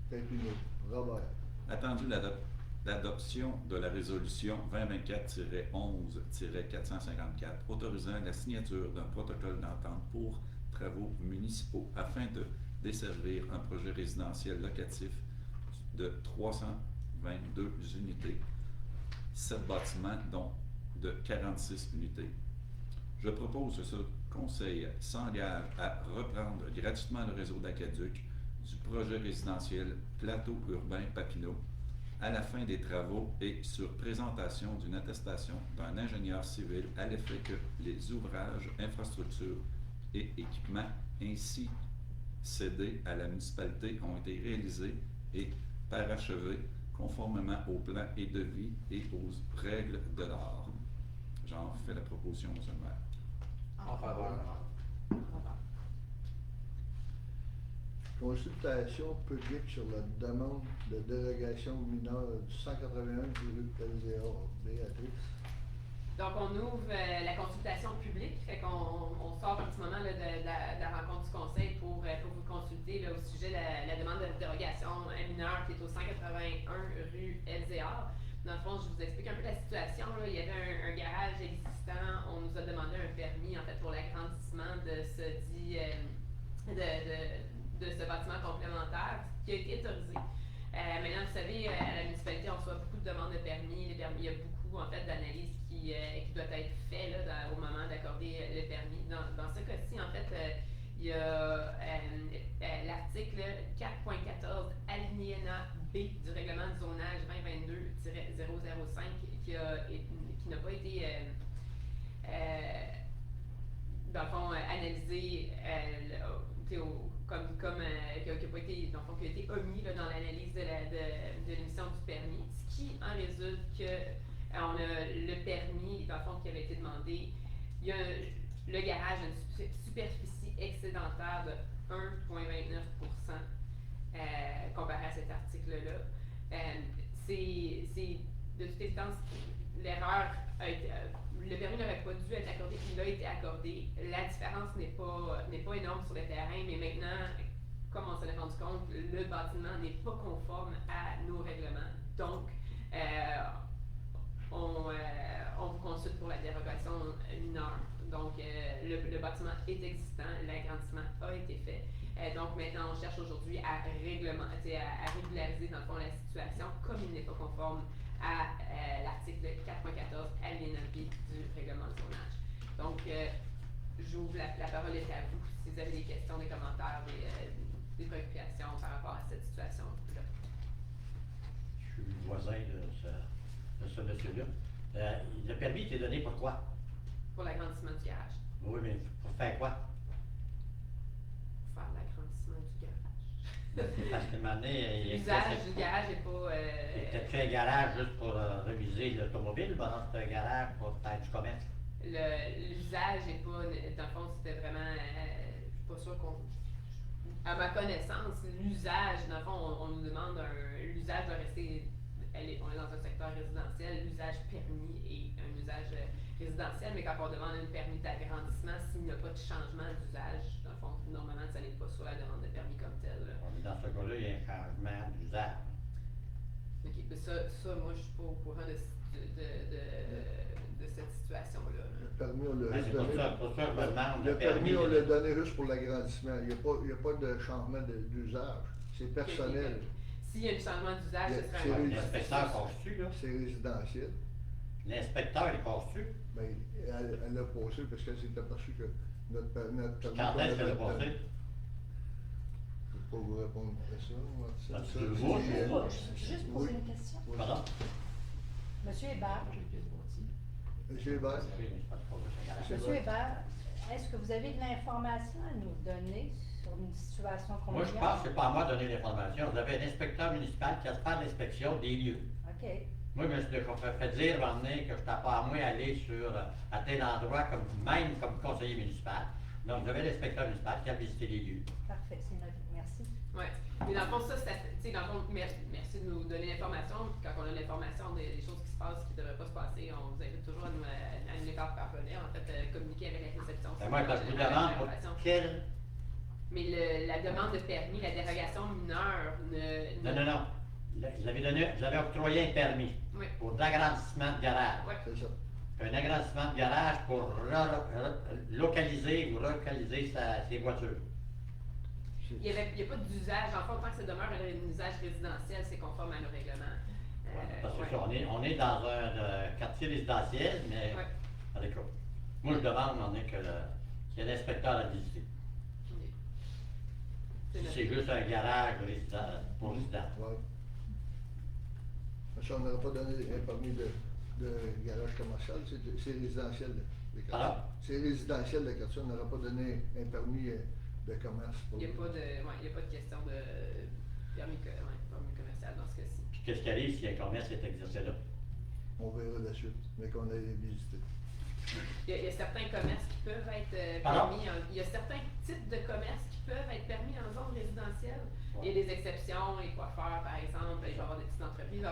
Papineau. Robert. Attendu l'adoption de la résolution 2024-11-454 autorisant la signature d'un protocole d'entente pour travaux municipaux afin de desservir un projet résidentiel locatif de 322 unités, 7 bâtiments dont de 46 unités. Je propose que ce conseil s'engage à reprendre gratuitement le réseau d'Aqueduc du projet résidentiel Plateau Urbain Papineau à la fin des travaux et sur présentation d'une attestation d'un ingénieur civil à l'effet que les ouvrages, infrastructures et équipements ainsi cédés à la municipalité ont été réalisés et parachevés conformément aux plans et devis et aux règles de l'art. J'en fais la proposition, M. le maire. En faveur. Consultation publique sur la demande de dérogation mineure du 181 rue LZA. Béatrice. Donc, on ouvre la consultation publique. Fait qu'on sort un petit moment là, de la rencontre du conseil pour vous consulter là, au sujet de la demande de dérogation mineure qui est au 181 rue LZA. Dans le fond, je vous explique un peu la situation. Là. Il y avait un garage existant. On nous a demandé un permis en fait pour l'agrandissement de ce ce bâtiment complémentaire qui a été autorisé. Maintenant, vous savez, à la municipalité, on reçoit beaucoup de demandes de permis. Les permis, il y a beaucoup en fait d'analyses qui doivent être faites là, au moment d'accorder le permis. Dans ce cas-ci, en fait, il y a l'article 4.14 alinéa B du règlement de zonage 2022-005 qui n'a pas été dans le fond analysé qui a pas été, dans le fond, qui a été omis là, dans l'analyse de l'émission du permis, ce qui en résulte que on a le permis, dans le fond, qui avait été demandé. Il y a le garage a une superficie excédentaire de 1,29% comparé à cet article-là. C'est de toute évidence, l'erreur a été. Le permis n'aurait pas dû être accordé, il a été accordé. La différence n'est pas énorme sur le terrain, mais maintenant, comme on s'en est rendu compte, le bâtiment n'est pas conforme à nos règlements. Donc, on vous consulte pour la dérogation mineure. Donc, le bâtiment est existant, l'agrandissement a été fait. Donc, maintenant, on cherche aujourd'hui à régulariser, dans le fond, la situation, comme il n'est pas conforme à l'article 4.14 alinéa 9B du règlement de zonage. Donc, j'ouvre la parole est à vous si vous avez des questions, des commentaires, des préoccupations par rapport à cette situation-là. Je suis voisin de ce monsieur-là. Le permis était donné pour quoi? Pour l'agrandissement du garage. Oui, mais pour faire quoi? Pour faire l'agrandissement du garage. Parce qu'à un moment donné, L'usage du garage n'est pas. C'était-tu un garage juste pour réviser l'automobile? Ben non, c'était un garage pour faire du commerce. L'usage n'est pas. Dans le fond, c'était vraiment. Je suis pas sûre qu'on. À ma connaissance, l'usage, dans le fond, on nous demande l'usage de rester. On est dans un secteur résidentiel, l'usage permis est un usage résidentiel, mais quand on demande un permis d'agrandissement, s'il n'y a pas de changement d'usage, dans le fond, normalement, ça n'est pas sur la demande de permis comme telle. Dans ce cas-là, il y a un changement d'usage. OK, mais ça, moi, je suis pas au courant de cette situation-là. Le permis, on l'a Ben, c'est donné. pour ça que je me demande. Le permis, on l'a donné juste pour l'agrandissement. Il n'y a pas de changement d'usage. C'est personnel. S'il y a un changement d'usage, ce C'est serait un L'inspecteur passe-tu, là? C'est résidentiel. L'inspecteur, il passe-tu? Ben, elle l'a passé parce qu'elle s'est aperçue que notre permis. Quand est-ce qu'elle a passé? Je ne peux pas vous répondre à ça. Moi, Ben, ça, tu le c'est- vois, c'est- je vois. Juste oui. poser une question. Oui. Pardon? Monsieur Hébert, Monsieur Hébert, Oui, mais c'est pas trop, c'est un garage. Monsieur Hébert, est-ce que vous avez de l'information à nous donner sur une situation qu'on Moi, je pense que c'est pas à moi de donner l'information. Vous avez un inspecteur municipal qui a fait l'inspection des lieux. OK. Moi, je me suis fait dire à un moment donné que je n'étais pas à moi aller sur à tel endroit, même comme conseiller municipal. Donc, vous avez l'inspecteur municipal qui a visité les lieux. Parfait, c'est noté. Merci. Oui. Mais dans le fond, ça, tu sais, dans le fond, merci de nous donner l'information. Quand on a l'information des choses qui se passent, qui ne devraient pas se passer, on vous invite toujours à nous les faire parvenir. En fait, communiquer avec la réception. Ben, moi, quand je vous demande pour quel. Mais la demande de permis, la dérogation mineure Non. Vous avez octroyé un permis Oui. pour l'agrandissement de garage. Oui. c'est ça. Un agrandissement de garage pour localiser ou relocaliser ses voitures. Il n'y a pas d'usage. En fait, tant que ça demeure un usage résidentiel, c'est conforme à nos règlements. Parce que Ouais. ça, on est dans un quartier résidentiel, mais Ouais. en tout cas, moi je demande on est qu'il y ait l'inspecteur à visiter. C'est Si noté. c'est juste un garage pour résident. Ouais. Ça, on n'aurait pas donné un permis de garage commercial, c'est résidentiel. Pardon? C'est résidentiel de quartier, on n'aurait pas donné un permis de commerce. Il n'y a pas de question de permis commercial dans ce cas-ci. Puis qu'est-ce qui arrive si un commerce est exercé là? On verra la suite, mais qu'on ait visité. Il y a certains commerces qui peuvent être Pardon? permis. Il y a certains types de commerces qui peuvent être permis en zone résidentielle. Ouais. Il y a des exceptions, les coiffeurs par exemple, il va y avoir des petites entreprises,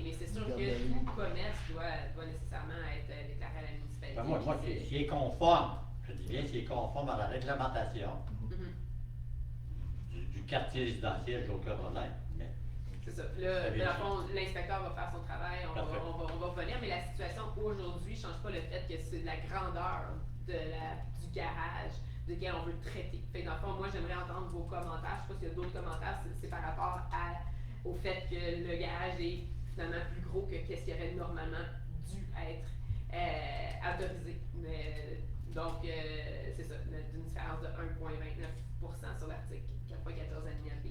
mais c'est sûr que Garderie. tout commerce doit nécessairement être déclaré à la municipalité. Ben, moi, s'il est conforme, je dis bien s'il est conforme à la réglementation Mhm. du quartier résidentiel, j'ai aucun problème. Mais C'est ça. Puis là, Très bien dans le sûr. fond, l'inspecteur va faire son travail, on Parfait. va revenir, mais la situation aujourd'hui ne change pas le fait que c'est la grandeur du garage de lequel on veut le traiter. Fait que dans le fond, moi, j'aimerais entendre vos commentaires. Je ne sais pas s'il y a d'autres commentaires, c'est par rapport au fait que le garage est finalement plus gros que ce qui aurait normalement dû être autorisé. Donc, c'est ça, d'une différence de 1,29% sur l'article 4.14 alinéa B.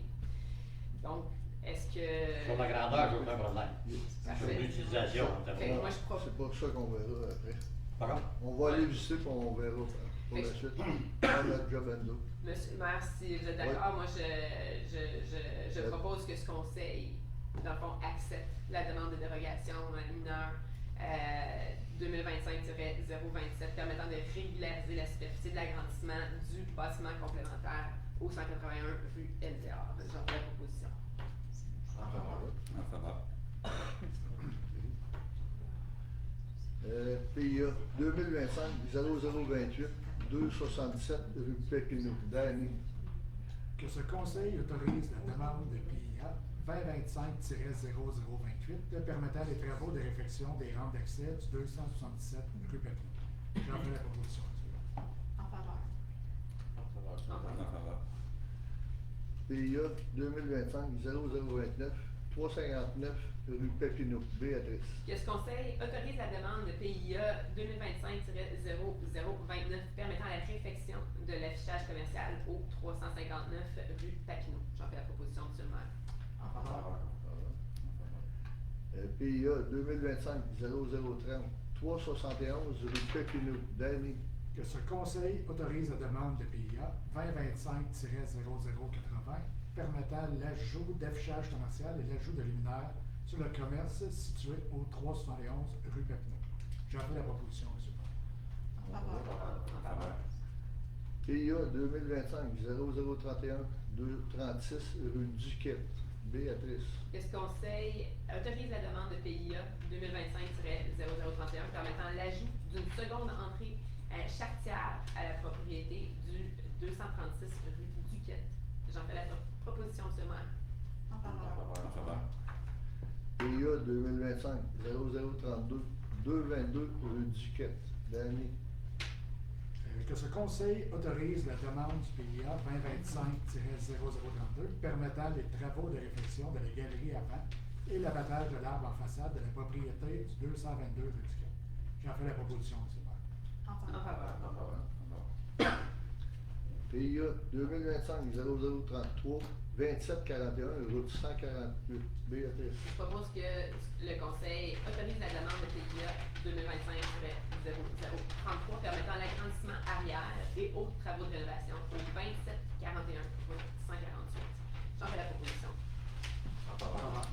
Donc, est-ce que... sur la grandeur, j'ai aucun problème. Sur Parfait. l'utilisation, Fait que moi, je crois- C'est pas ça qu'on verra après. Pardon? On va aller visiter puis on verra pour la suite. On notre job à nous. Monsieur le maire, si vous êtes d'accord, moi je propose que ce conseil, dans le fond, accepte la demande de dérogation mineure 2025-027 permettant de régulariser la superficie de l'agrandissement du bâtiment complémentaire au 181 rue LDR. J'en fais la proposition. En faveur. PIA 2025-0028, 277 rue Pépineau. Danny. Que ce conseil autorise la demande de PIA 2025-0028 permettant les travaux de réfection des rampes d'accès du 277 rue Pépineau. J'en fais la proposition. En faveur. En faveur. PIA 2025-0029, 359 rue Papineau. Béatrice. Que ce conseil autorise la demande de PIA 2025-0029 permettant la réfection de l'affichage commercial au 359 rue Papineau. J'en fais la proposition, monsieur le maire. En faveur. PIA 2025-0030 371 rue Papineau. Danny. Que ce conseil autorise la demande de PIA 2025-0080 permettant l'ajout d'affichage commercial et l'ajout de luminaires sur le commerce situé au 371 rue Papineau. J'ai appelé la proposition, M. le maire. En faveur. En faveur. PIA 2025-0031 236 rue Duquette. Béatrice. Que ce conseil autorise la demande de PIA 2025-0031 permettant l'ajout d'une seconde entrée charretière à la propriété du 236 rue Duquette. J'en fais la proposition, monsieur le maire. En faveur. En faveur. PIA 2025-0032 222 rue Duquette. Danny. Que ce conseil autorise la demande du PIA 2025-0032 permettant les travaux de réfection de la galerie avant et l'abattage de l'arbre en façade de la propriété du 222 rue Duquette. J'en fais la proposition, M. le maire. En En faveur. faveur. En faveur. PIA 2025-0033 2741 route 148. Béatrice. Je propose que le conseil autorise la demande de PIA 2025-0033 permettant l'agrandissement arrière et autres travaux de rénovation au 2741 route 148. J'en fais la proposition. En faveur.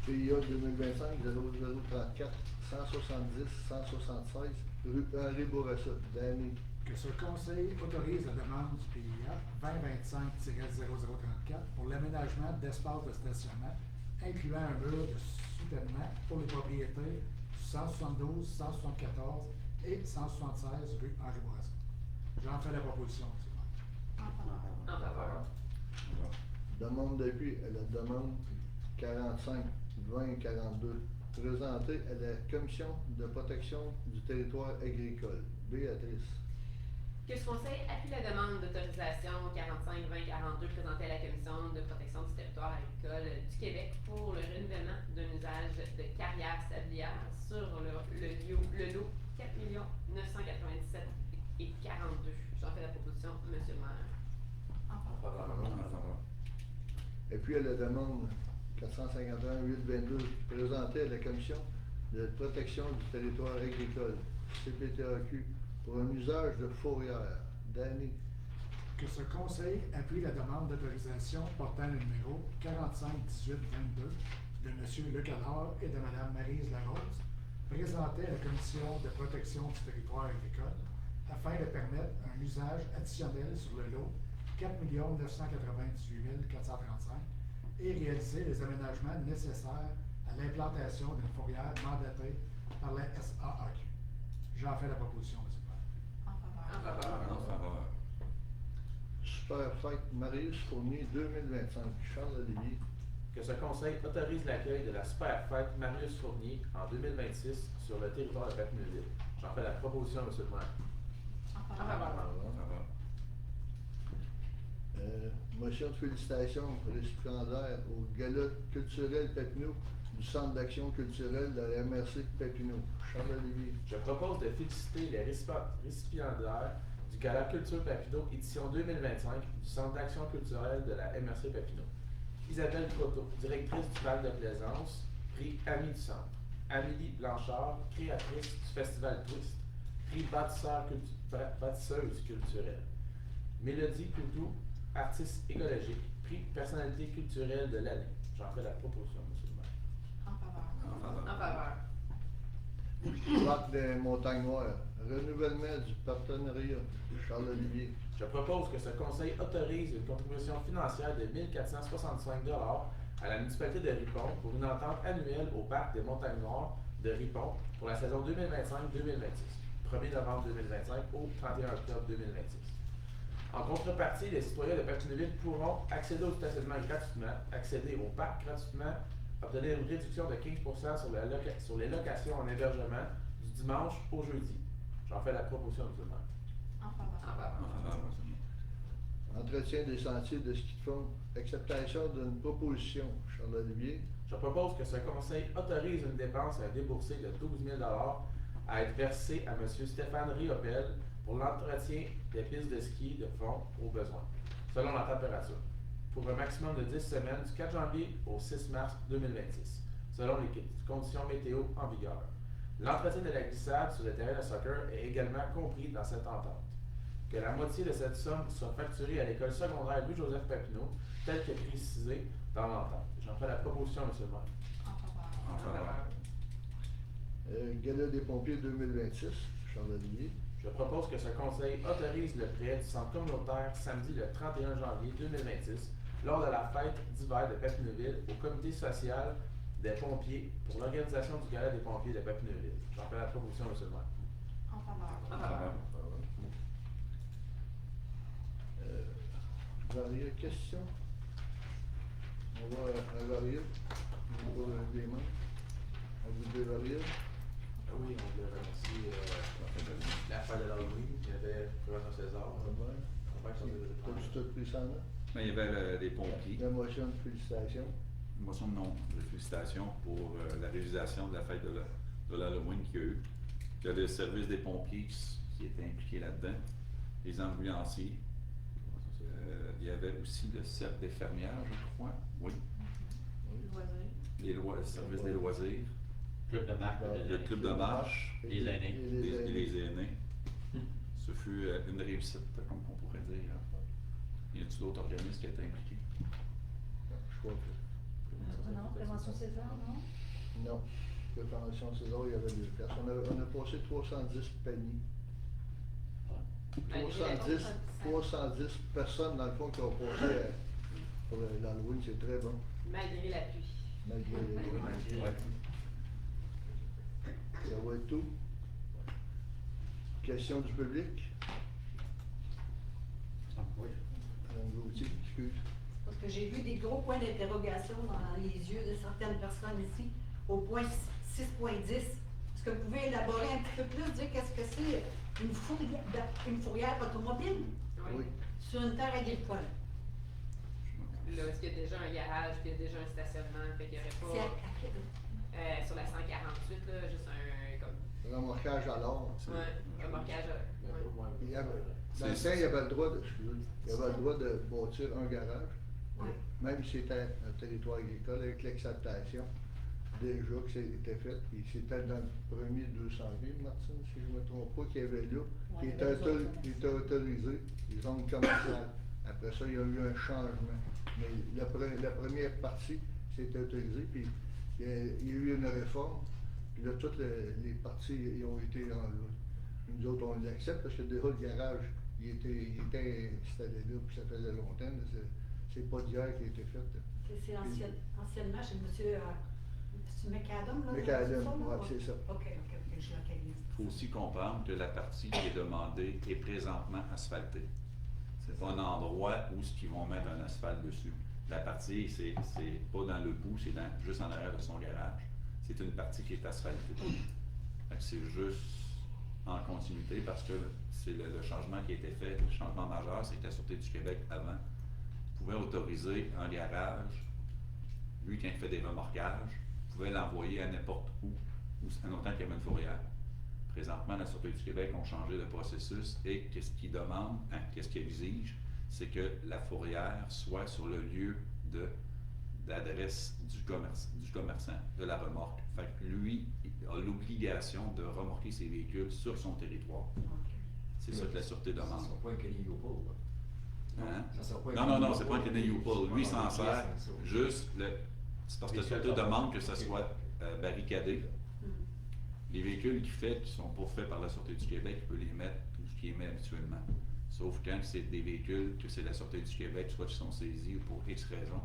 PIA 2025-0034 170 176 rue Henri Bourassa. Danny. Que ce conseil autorise la demande du PIA 2025-0034 pour l'aménagement d'espaces de stationnement, incluant un mur de soutènement pour les propriétés 172, 174 et 176 rue Henri Bourassa. J'en fais la proposition, M. le maire. En faveur. En faveur. Demande d'appui à la demande 45-20-42 présentée à la Commission de protection du territoire agricole. Béatrice. Que ce conseil appuie la demande d'autorisation 45-20-42 présentée à la Commission de protection du territoire agricole du Québec pour le renouvellement d'un usage de carrière sablière sur le lot 4 997 et 42. J'en fais la proposition, monsieur le maire. En En faveur. faveur. En faveur. Et puis à la demande 451-822 présentée à la Commission de protection du territoire agricole, CPTAQ, pour un usage de fourrière. Danny. Que ce conseil appuie la demande d'autorisation portant le numéro 45-18-22 de M. Luc Allard et de Mme Maryse Larose, présentée à la Commission de protection du territoire agricole, afin de permettre un usage additionnel sur le lot 4 998 435 et réaliser les aménagements nécessaires à l'implantation d'une fourrière mandatée par la SAAQ. J'en fais la proposition, M. le maire. En faveur. En faveur. En faveur. Super Fête Marius Fournier 2025. Charles Olivier. Que ce conseil autorise l'accueil de la Super Fête Marius Fournier en 2026 sur le territoire de Papineauville. J'en fais la proposition, M. le maire. En En faveur. faveur. En faveur. Motion de félicitations récipiendaire au Gala culturel Papineau du Centre d'action culturelle de la MRC Papineau. Charles Olivier. Je propose de féliciter les récipiendaires du Gala Culture Papineau, édition 2025 du Centre d'action culturelle de la MRC Papineau. Isabelle Croteau, directrice du Val de Plaisance, prix Ami du Centre. Amélie Blanchard, créatrice du Festival Twist, prix bâtisseuse culturelle. Mélodie Coutou, artiste écologique, prix personnalité culturelle de l'année. J'en fais la proposition, M. le maire. En faveur. En faveur. En faveur. Parc des Montagnes Noires. Renouvellement du partenariat. Charles Olivier. Je propose que ce conseil autorise une contribution financière de 1 465 $ à la municipalité de Ripon pour une entente annuelle au Parc des Montagnes Noires de Ripon pour la saison 2025-2026, 1er novembre 2025 au 31 octobre 2026. En contrepartie, les citoyens de Papineauville pourront accéder au stationnement gratuitement, accéder au parc gratuitement, obtenir une réduction de 15% sur les locations en hébergement du dimanche au jeudi. J'en fais la proposition, M. le maire. En faveur. En faveur. En faveur. Entretien des sentiers de ski de fond. Acceptation d'une proposition. Charles-Olivier. Je propose que ce conseil autorise une dépense à débourser de 12 000 à être versée à M. Stéphane Riopel pour l'entretien des pistes de ski de fond au besoin, selon la température, pour un maximum de 10 semaines du 4 janvier au 6 mars 2026, selon les conditions météo en vigueur. L'entretien de la glissade sur le terrain de soccer est également compris dans cette entente. Que la moitié de cette somme soit facturée à l'école secondaire Louis-Joseph Papineau, tel que précisé dans l'entente. J'en fais la proposition, M. le maire. En faveur. En faveur. Gala des pompiers 2026. Charles-Olivier. Je propose que ce conseil autorise le prêt du centre communautaire samedi le 31 janvier 2026 lors de la fête d'hiver de Papineauville au comité social des pompiers pour l'organisation du gala des pompiers de Papineauville. J'en fais la proposition, M. le maire. En faveur. En faveur. Varia, question? On va à Varia. On va des mains. On vous dit Varia. Oui, on voulait remercier la fête de l'Halloween. Il y avait Florent César. T'as-tu tout pris ça là? Mais il y avait les pompiers. La motion de félicitations. Une motion de nom de félicitations pour la réalisation de la fête de l'Halloween qu'il y a eu. Il y a le service des pompiers qui était impliqué là-dedans, les ambulanciers. Il y avait aussi le cercle des fermières, je crois. Oui. Le service des loisirs. Club de marche. Le club de marche. Les aînés. Les aînés. Ce fut une réussite, comme on pourrait dire. Y a-t-il d'autres organismes qui étaient impliqués? Je crois que. Non, prévention César, non? Non. Prévention César, il y avait 2 places. On a passé 310 paniers. 310 personnes, dans le fond, qui ont passé pour l'Halloween, c'est très bon. Malgré la pluie. Malgré les. Ouais. Ça va être tout. Question du public? Oui. Madame Gauthier, excuse. Parce que j'ai vu des gros points d'interrogation dans les yeux de certaines personnes ici, au point 6.10. Est-ce que vous pouvez élaborer un petit peu plus, dire qu'est-ce que c'est une fourrière automobile Oui. sur une terre agricole? Là, est-ce qu'il y a déjà un garage, puis il y a déjà un stationnement, fait qu'il n'y C'est aurait pas. Sur la 148, là, juste un. Comme. Remorquage à l'or. Ouais, remorquage. Ouais. Il y avait, dans le temps, il y avait le droit de bâtir un garage, Oui. même si c'était un territoire agricole, avec l'acceptation déjà que c'était fait. Puis c'était dans le premier 200 000, Martine, si je ne me trompe pas, qu'il y avait là, qui était autorisé, les zones commerciales. Après ça, il y a eu un changement. Mais la première partie, c'était autorisé, puis il y a eu une réforme, puis là, toutes les parties ils ont été enlevées. Nous autres, on l'accepte parce que déjà, le garage, il était installé là, puis ça faisait longtemps. C'est pas d'hier qui a été fait. C'est anciennement chez M. McAdam, là? McAdam, oui, c'est ça. OK, je localise. Il faut aussi comprendre que la partie qui est demandée est présentement asphaltée. C'est pas un endroit où ils vont mettre un asphalte dessus. La partie, c'est pas dans le bout, c'est juste en arrière de son garage. C'est une partie qui est asphaltée. Fait que c'est juste en continuité parce que c'est le changement qui a été fait, le changement majeur, c'est que la Sûreté du Québec, avant, pouvait autoriser un garage, lui, quand il fait des remorquages, pouvait l'envoyer à n'importe où en autant qu'il y avait une fourrière. Présentement, la Sûreté du Québec ont changé le processus et qu'est-ce qu'ils demandent, qu'est-ce qu'ils exigent, c'est que la fourrière soit sur le lieu d'adresse du commerçant, de la remorque. Fait que lui, il a l'obligation de remorquer ses véhicules sur son territoire. C'est ça que la Sûreté demande. Ça ne sera pas un Kenny Youpool. Hein? Non, c'est pas un Kenny Youpool. Lui, il s'en sert juste c'est parce que la Sûreté demande que ça soit barricadé. Les véhicules qui ne sont pas faits par la Sûreté du Québec, il peut les mettre où il les met habituellement. Sauf quand c'est des véhicules que c'est la Sûreté du Québec, soit qui sont saisis ou pour X raisons,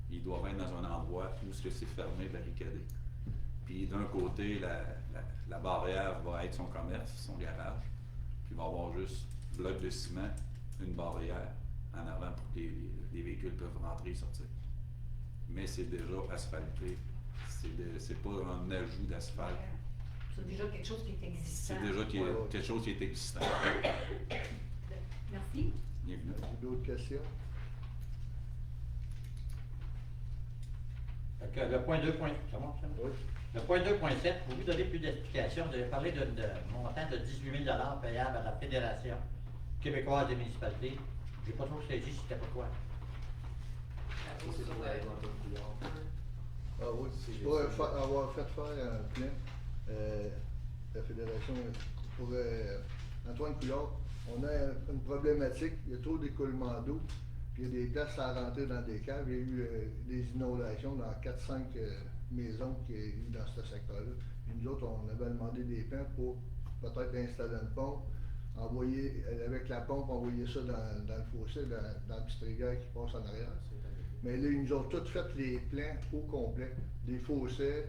ils doivent être dans un endroit où c'est fermé, barricadé. Puis d'un côté, la barrière va être son commerce, son garage, puis il va y avoir juste bloc de ciment, une barrière en avant pour que les véhicules peuvent rentrer et sortir. Mais c'est déjà asphalté. C'est pas un ajout d'asphalte. C'est déjà quelque chose qui est existant. C'est déjà quelque chose qui est existant. Merci. Bienvenue. D'autres questions? Fait que le point 2. C'est bon, ça? Oui. Le point 2.7, pour vous donner plus d'explications, vous avez parlé de montant de 18 000 payable à la Fédération québécoise des municipalités. J'ai pas trop saisi c'était pourquoi. Ça Ça, vaut c'est sur pour le- aller dans ton couloir. Ah oui, C'est pour juste ça. avoir fait faire un plan, la Fédération, pour Antoine Couillard, on a une problématique, il y a trop d'écoulement d'eau, puis il y a des places à rentrer dans des caves, il y a eu des inondations dans 4-5 maisons qu'il y a eu dans ce secteur-là. Et nous autres, on avait demandé des plans pour peut-être installer une pompe, envoyer, avec la pompe, envoyer ça dans le fossé, dans la petite rivière qui passe en arrière. Mais là, ils nous ont tous fait les plans au complet, des fossés.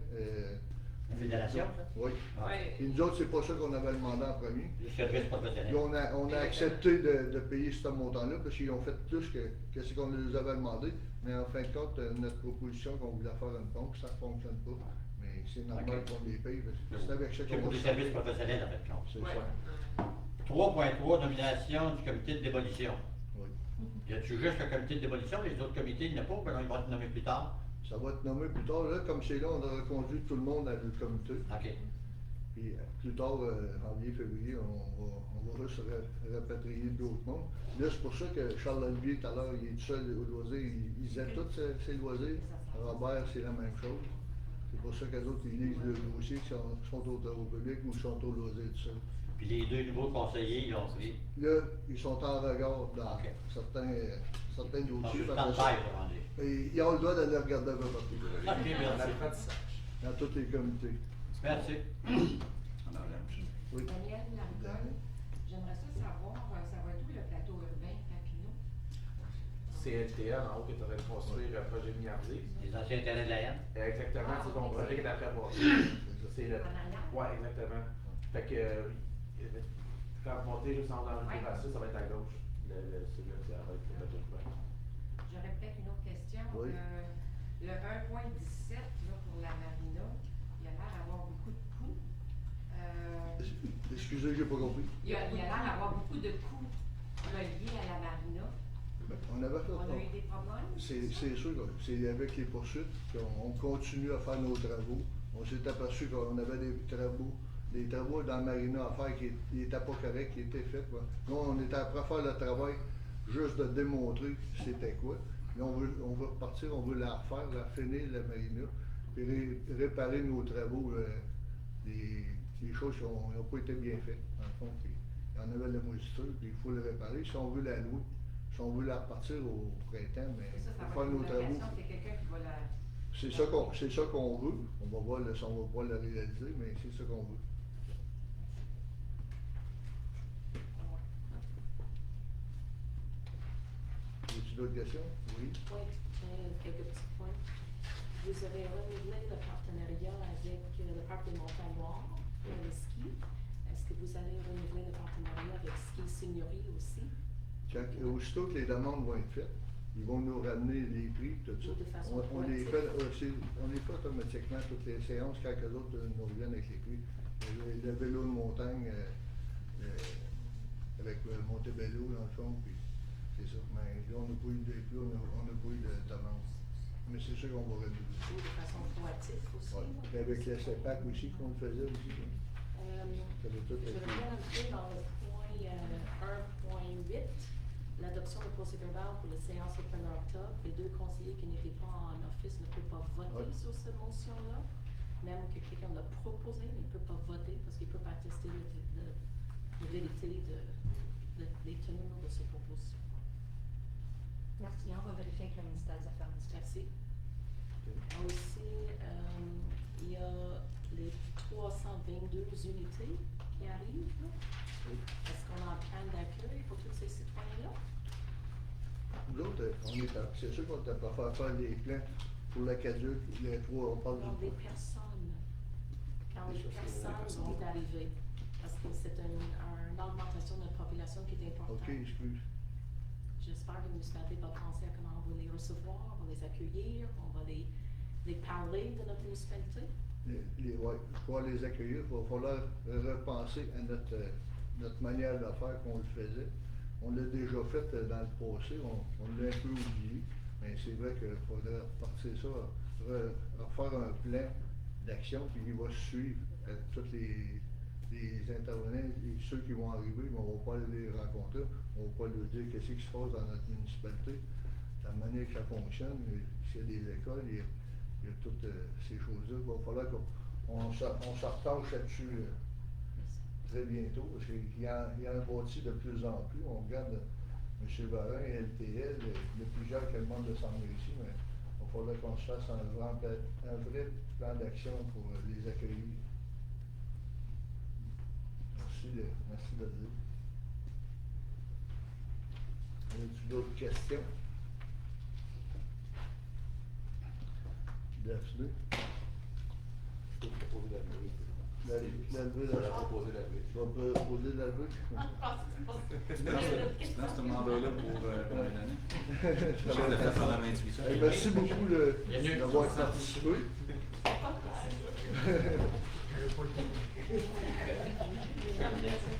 La Fédération, ça? Oui. Ouais. Et nous autres, c'est pas ça qu'on avait demandé en premier. Le service professionnel. Puis on a accepté de payer ce montant-là parce qu'ils ont fait plus que ce qu'on les avait demandé. Mais en fin de compte, notre proposition qu'on voulait faire une pompe, ça ne fonctionne pas. Mais c'est normal Ok. qu'on les paye parce que c'est avec ça C'est qu'on pour va les se services servir. professionnels, en fait, compte. C'est Ouais. ça. 3.3, nomination du comité de démolition. Oui. Y a-tu juste le comité de démolition, les autres comités, il n'y en a pas, ben non, ils vont être nommés plus tard? Ça va être nommé plus tard. Là, comme c'est là, on a reconduit tout le monde à le comité. OK. Puis plus tard, janvier, février, on va juste rapatrier d'autres mondes. Là, c'est pour ça que Charles Olivier, tout à l'heure, il est tout seul au loisir. Il faisait tous ses loisirs. Robert, c'est la même chose. C'est pour ça qu'eux autres, ils lisent le dossier, qui sont au public ou sont au loisir tout seul. Puis les deux nouveaux conseillers, ils ont pris. Là, ils sont en regard dans Ok. certains Ils sont dossiers. juste parce dans le que ça- bail, rendu. Et ils ont le droit d'aller regarder un peu partout. OK, En merci. apprentissage. Dans tous les comités. Merci. En arrière. Oui. Daniel Largonne, j'aimerais ça savoir, ça va être où le plateau urbain Papineau? CLTL, en haut, que tu aurais construire un projet milliardaire. Les anciens terrains de la haine. Exactement, Ah, c'est ton ok. projet qui est après voir. C'est le. En arrière? Ouais, exactement. Fait que quand vous montez juste en haut dans le Ouais. raciste, ça va être à gauche. C'est là que ça va être le plateau urbain. J'aurais peut-être une autre question. Oui. Le 1.17 là, pour la marina, il a l'air d'avoir beaucoup de coûts. Excusez, j'ai pas compris. Il a l'air d'avoir beaucoup de coûts reliés à la marina. Ben, on avait fait On a eu des problèmes? C'est sûr que c'est avec les poursuites qu'on continue à faire nos travaux. On s'est aperçu qu'on avait des travaux dans la marina à faire qui n'étaient pas corrects, qui étaient faits. Là, on était après à faire le travail juste de démontrer c'était quoi. Là, on veut repartir, on veut la refaire, la finir, la marina, puis réparer nos travaux, les choses qui n'ont pas été bien faites. Dans le fond, puis, il y en avait la moisissure, puis il faut le réparer. Si on veut la louer, si on veut la repartir au printemps, mais C'est ça, ça pour va faire être nos une travaux. location, c'est quelqu'un qui va la... C'est ça qu'on veut. On va voir si on va pouvoir le réaliser, mais c'est ça qu'on veut. Y a-t-il d'autres questions? Oui. Oui, quelques petits points. Vous avez renouvelé le partenariat avec le Parc des Montagnes Noires pour le ski. Est-ce que vous allez renouveler le partenariat avec Ski Signorie aussi? Aussitôt que les demandes vont être faites, ils vont nous ramener les prix, tout ça. De façon On les proactive. fait, on les fait automatiquement toutes les séances quand les autres nous reviennent avec les prix. Le vélo de montagne avec Montebello dans le fond, puis c'est ça. Mais là, on n'a pas eu de prix, on n'a pas eu de demande. Mais c'est sûr qu'on va renouveler. Ou de façon proactive aussi? Ouais. Puis avec le CEPAC aussi, qu'on le faisait aussi. Ça va tout Je être. reviens un peu dans le point 1.8, l'adoption de procès-verbal pour les séances au 1er octobre. Les deux conseillers qui n'étaient pas en office ne peuvent pas voter Ouais. sur cette motion-là. Même que quelqu'un l'a proposé, il ne peut pas voter parce qu'il ne peut pas attester de vérité des teneurs de cette proposition. Merci, on va vérifier avec le ministère des Affaires municipales. Merci. Aussi, il y a les 322 unités qui arrivent. là. Est-ce qu'on a un plan d'accueil pour tous ces citoyens-là? Nous autres, c'est sûr qu'on est pas faire les plans pour la caduc, les trois, on parle Non, des du. personnes. Quand les Ça, c'est personnes les personnes. vont arriver. Parce que c'est une augmentation de la population qui est importante. OK, excuse. J'espère que la municipalité va penser à comment on va les recevoir, on va les accueillir, on va les parler de notre municipalité. Ouais, pour pouvoir les accueillir, il va falloir repenser à notre manière de faire qu'on le faisait. On l'a déjà fait dans le passé, on l'a un peu oublié, mais c'est vrai qu'il faudrait repartir ça, refaire un plan d'action, puis il va suivre tous les intervenants et ceux qui vont arriver, mais on ne va pas les rencontrer, on ne va pas leur dire qu'est-ce qui se passe dans notre municipalité, la manière que ça fonctionne, s'il y a des écoles, il y a toutes ces choses-là. Il va falloir qu'on se retâche là-dessus très bientôt, parce qu'il y en bâti de plus en plus. On regarde M. Varin et LTL, il y a plusieurs qui demandent de s'en venir ici, mais il va falloir qu'on se fasse un vrai plan d'action pour les accueillir. Merci de le dire. Y a-t-il d'autres questions? Daphné? Je peux proposer la levée. Tu vas proposer la levée. Tu vas proposer la levée? C'est dans ce mandat-là pour une année. Je l'ai fait pendant 28 ans. Merci beaucoup d'avoir participé. Il n'y a pas de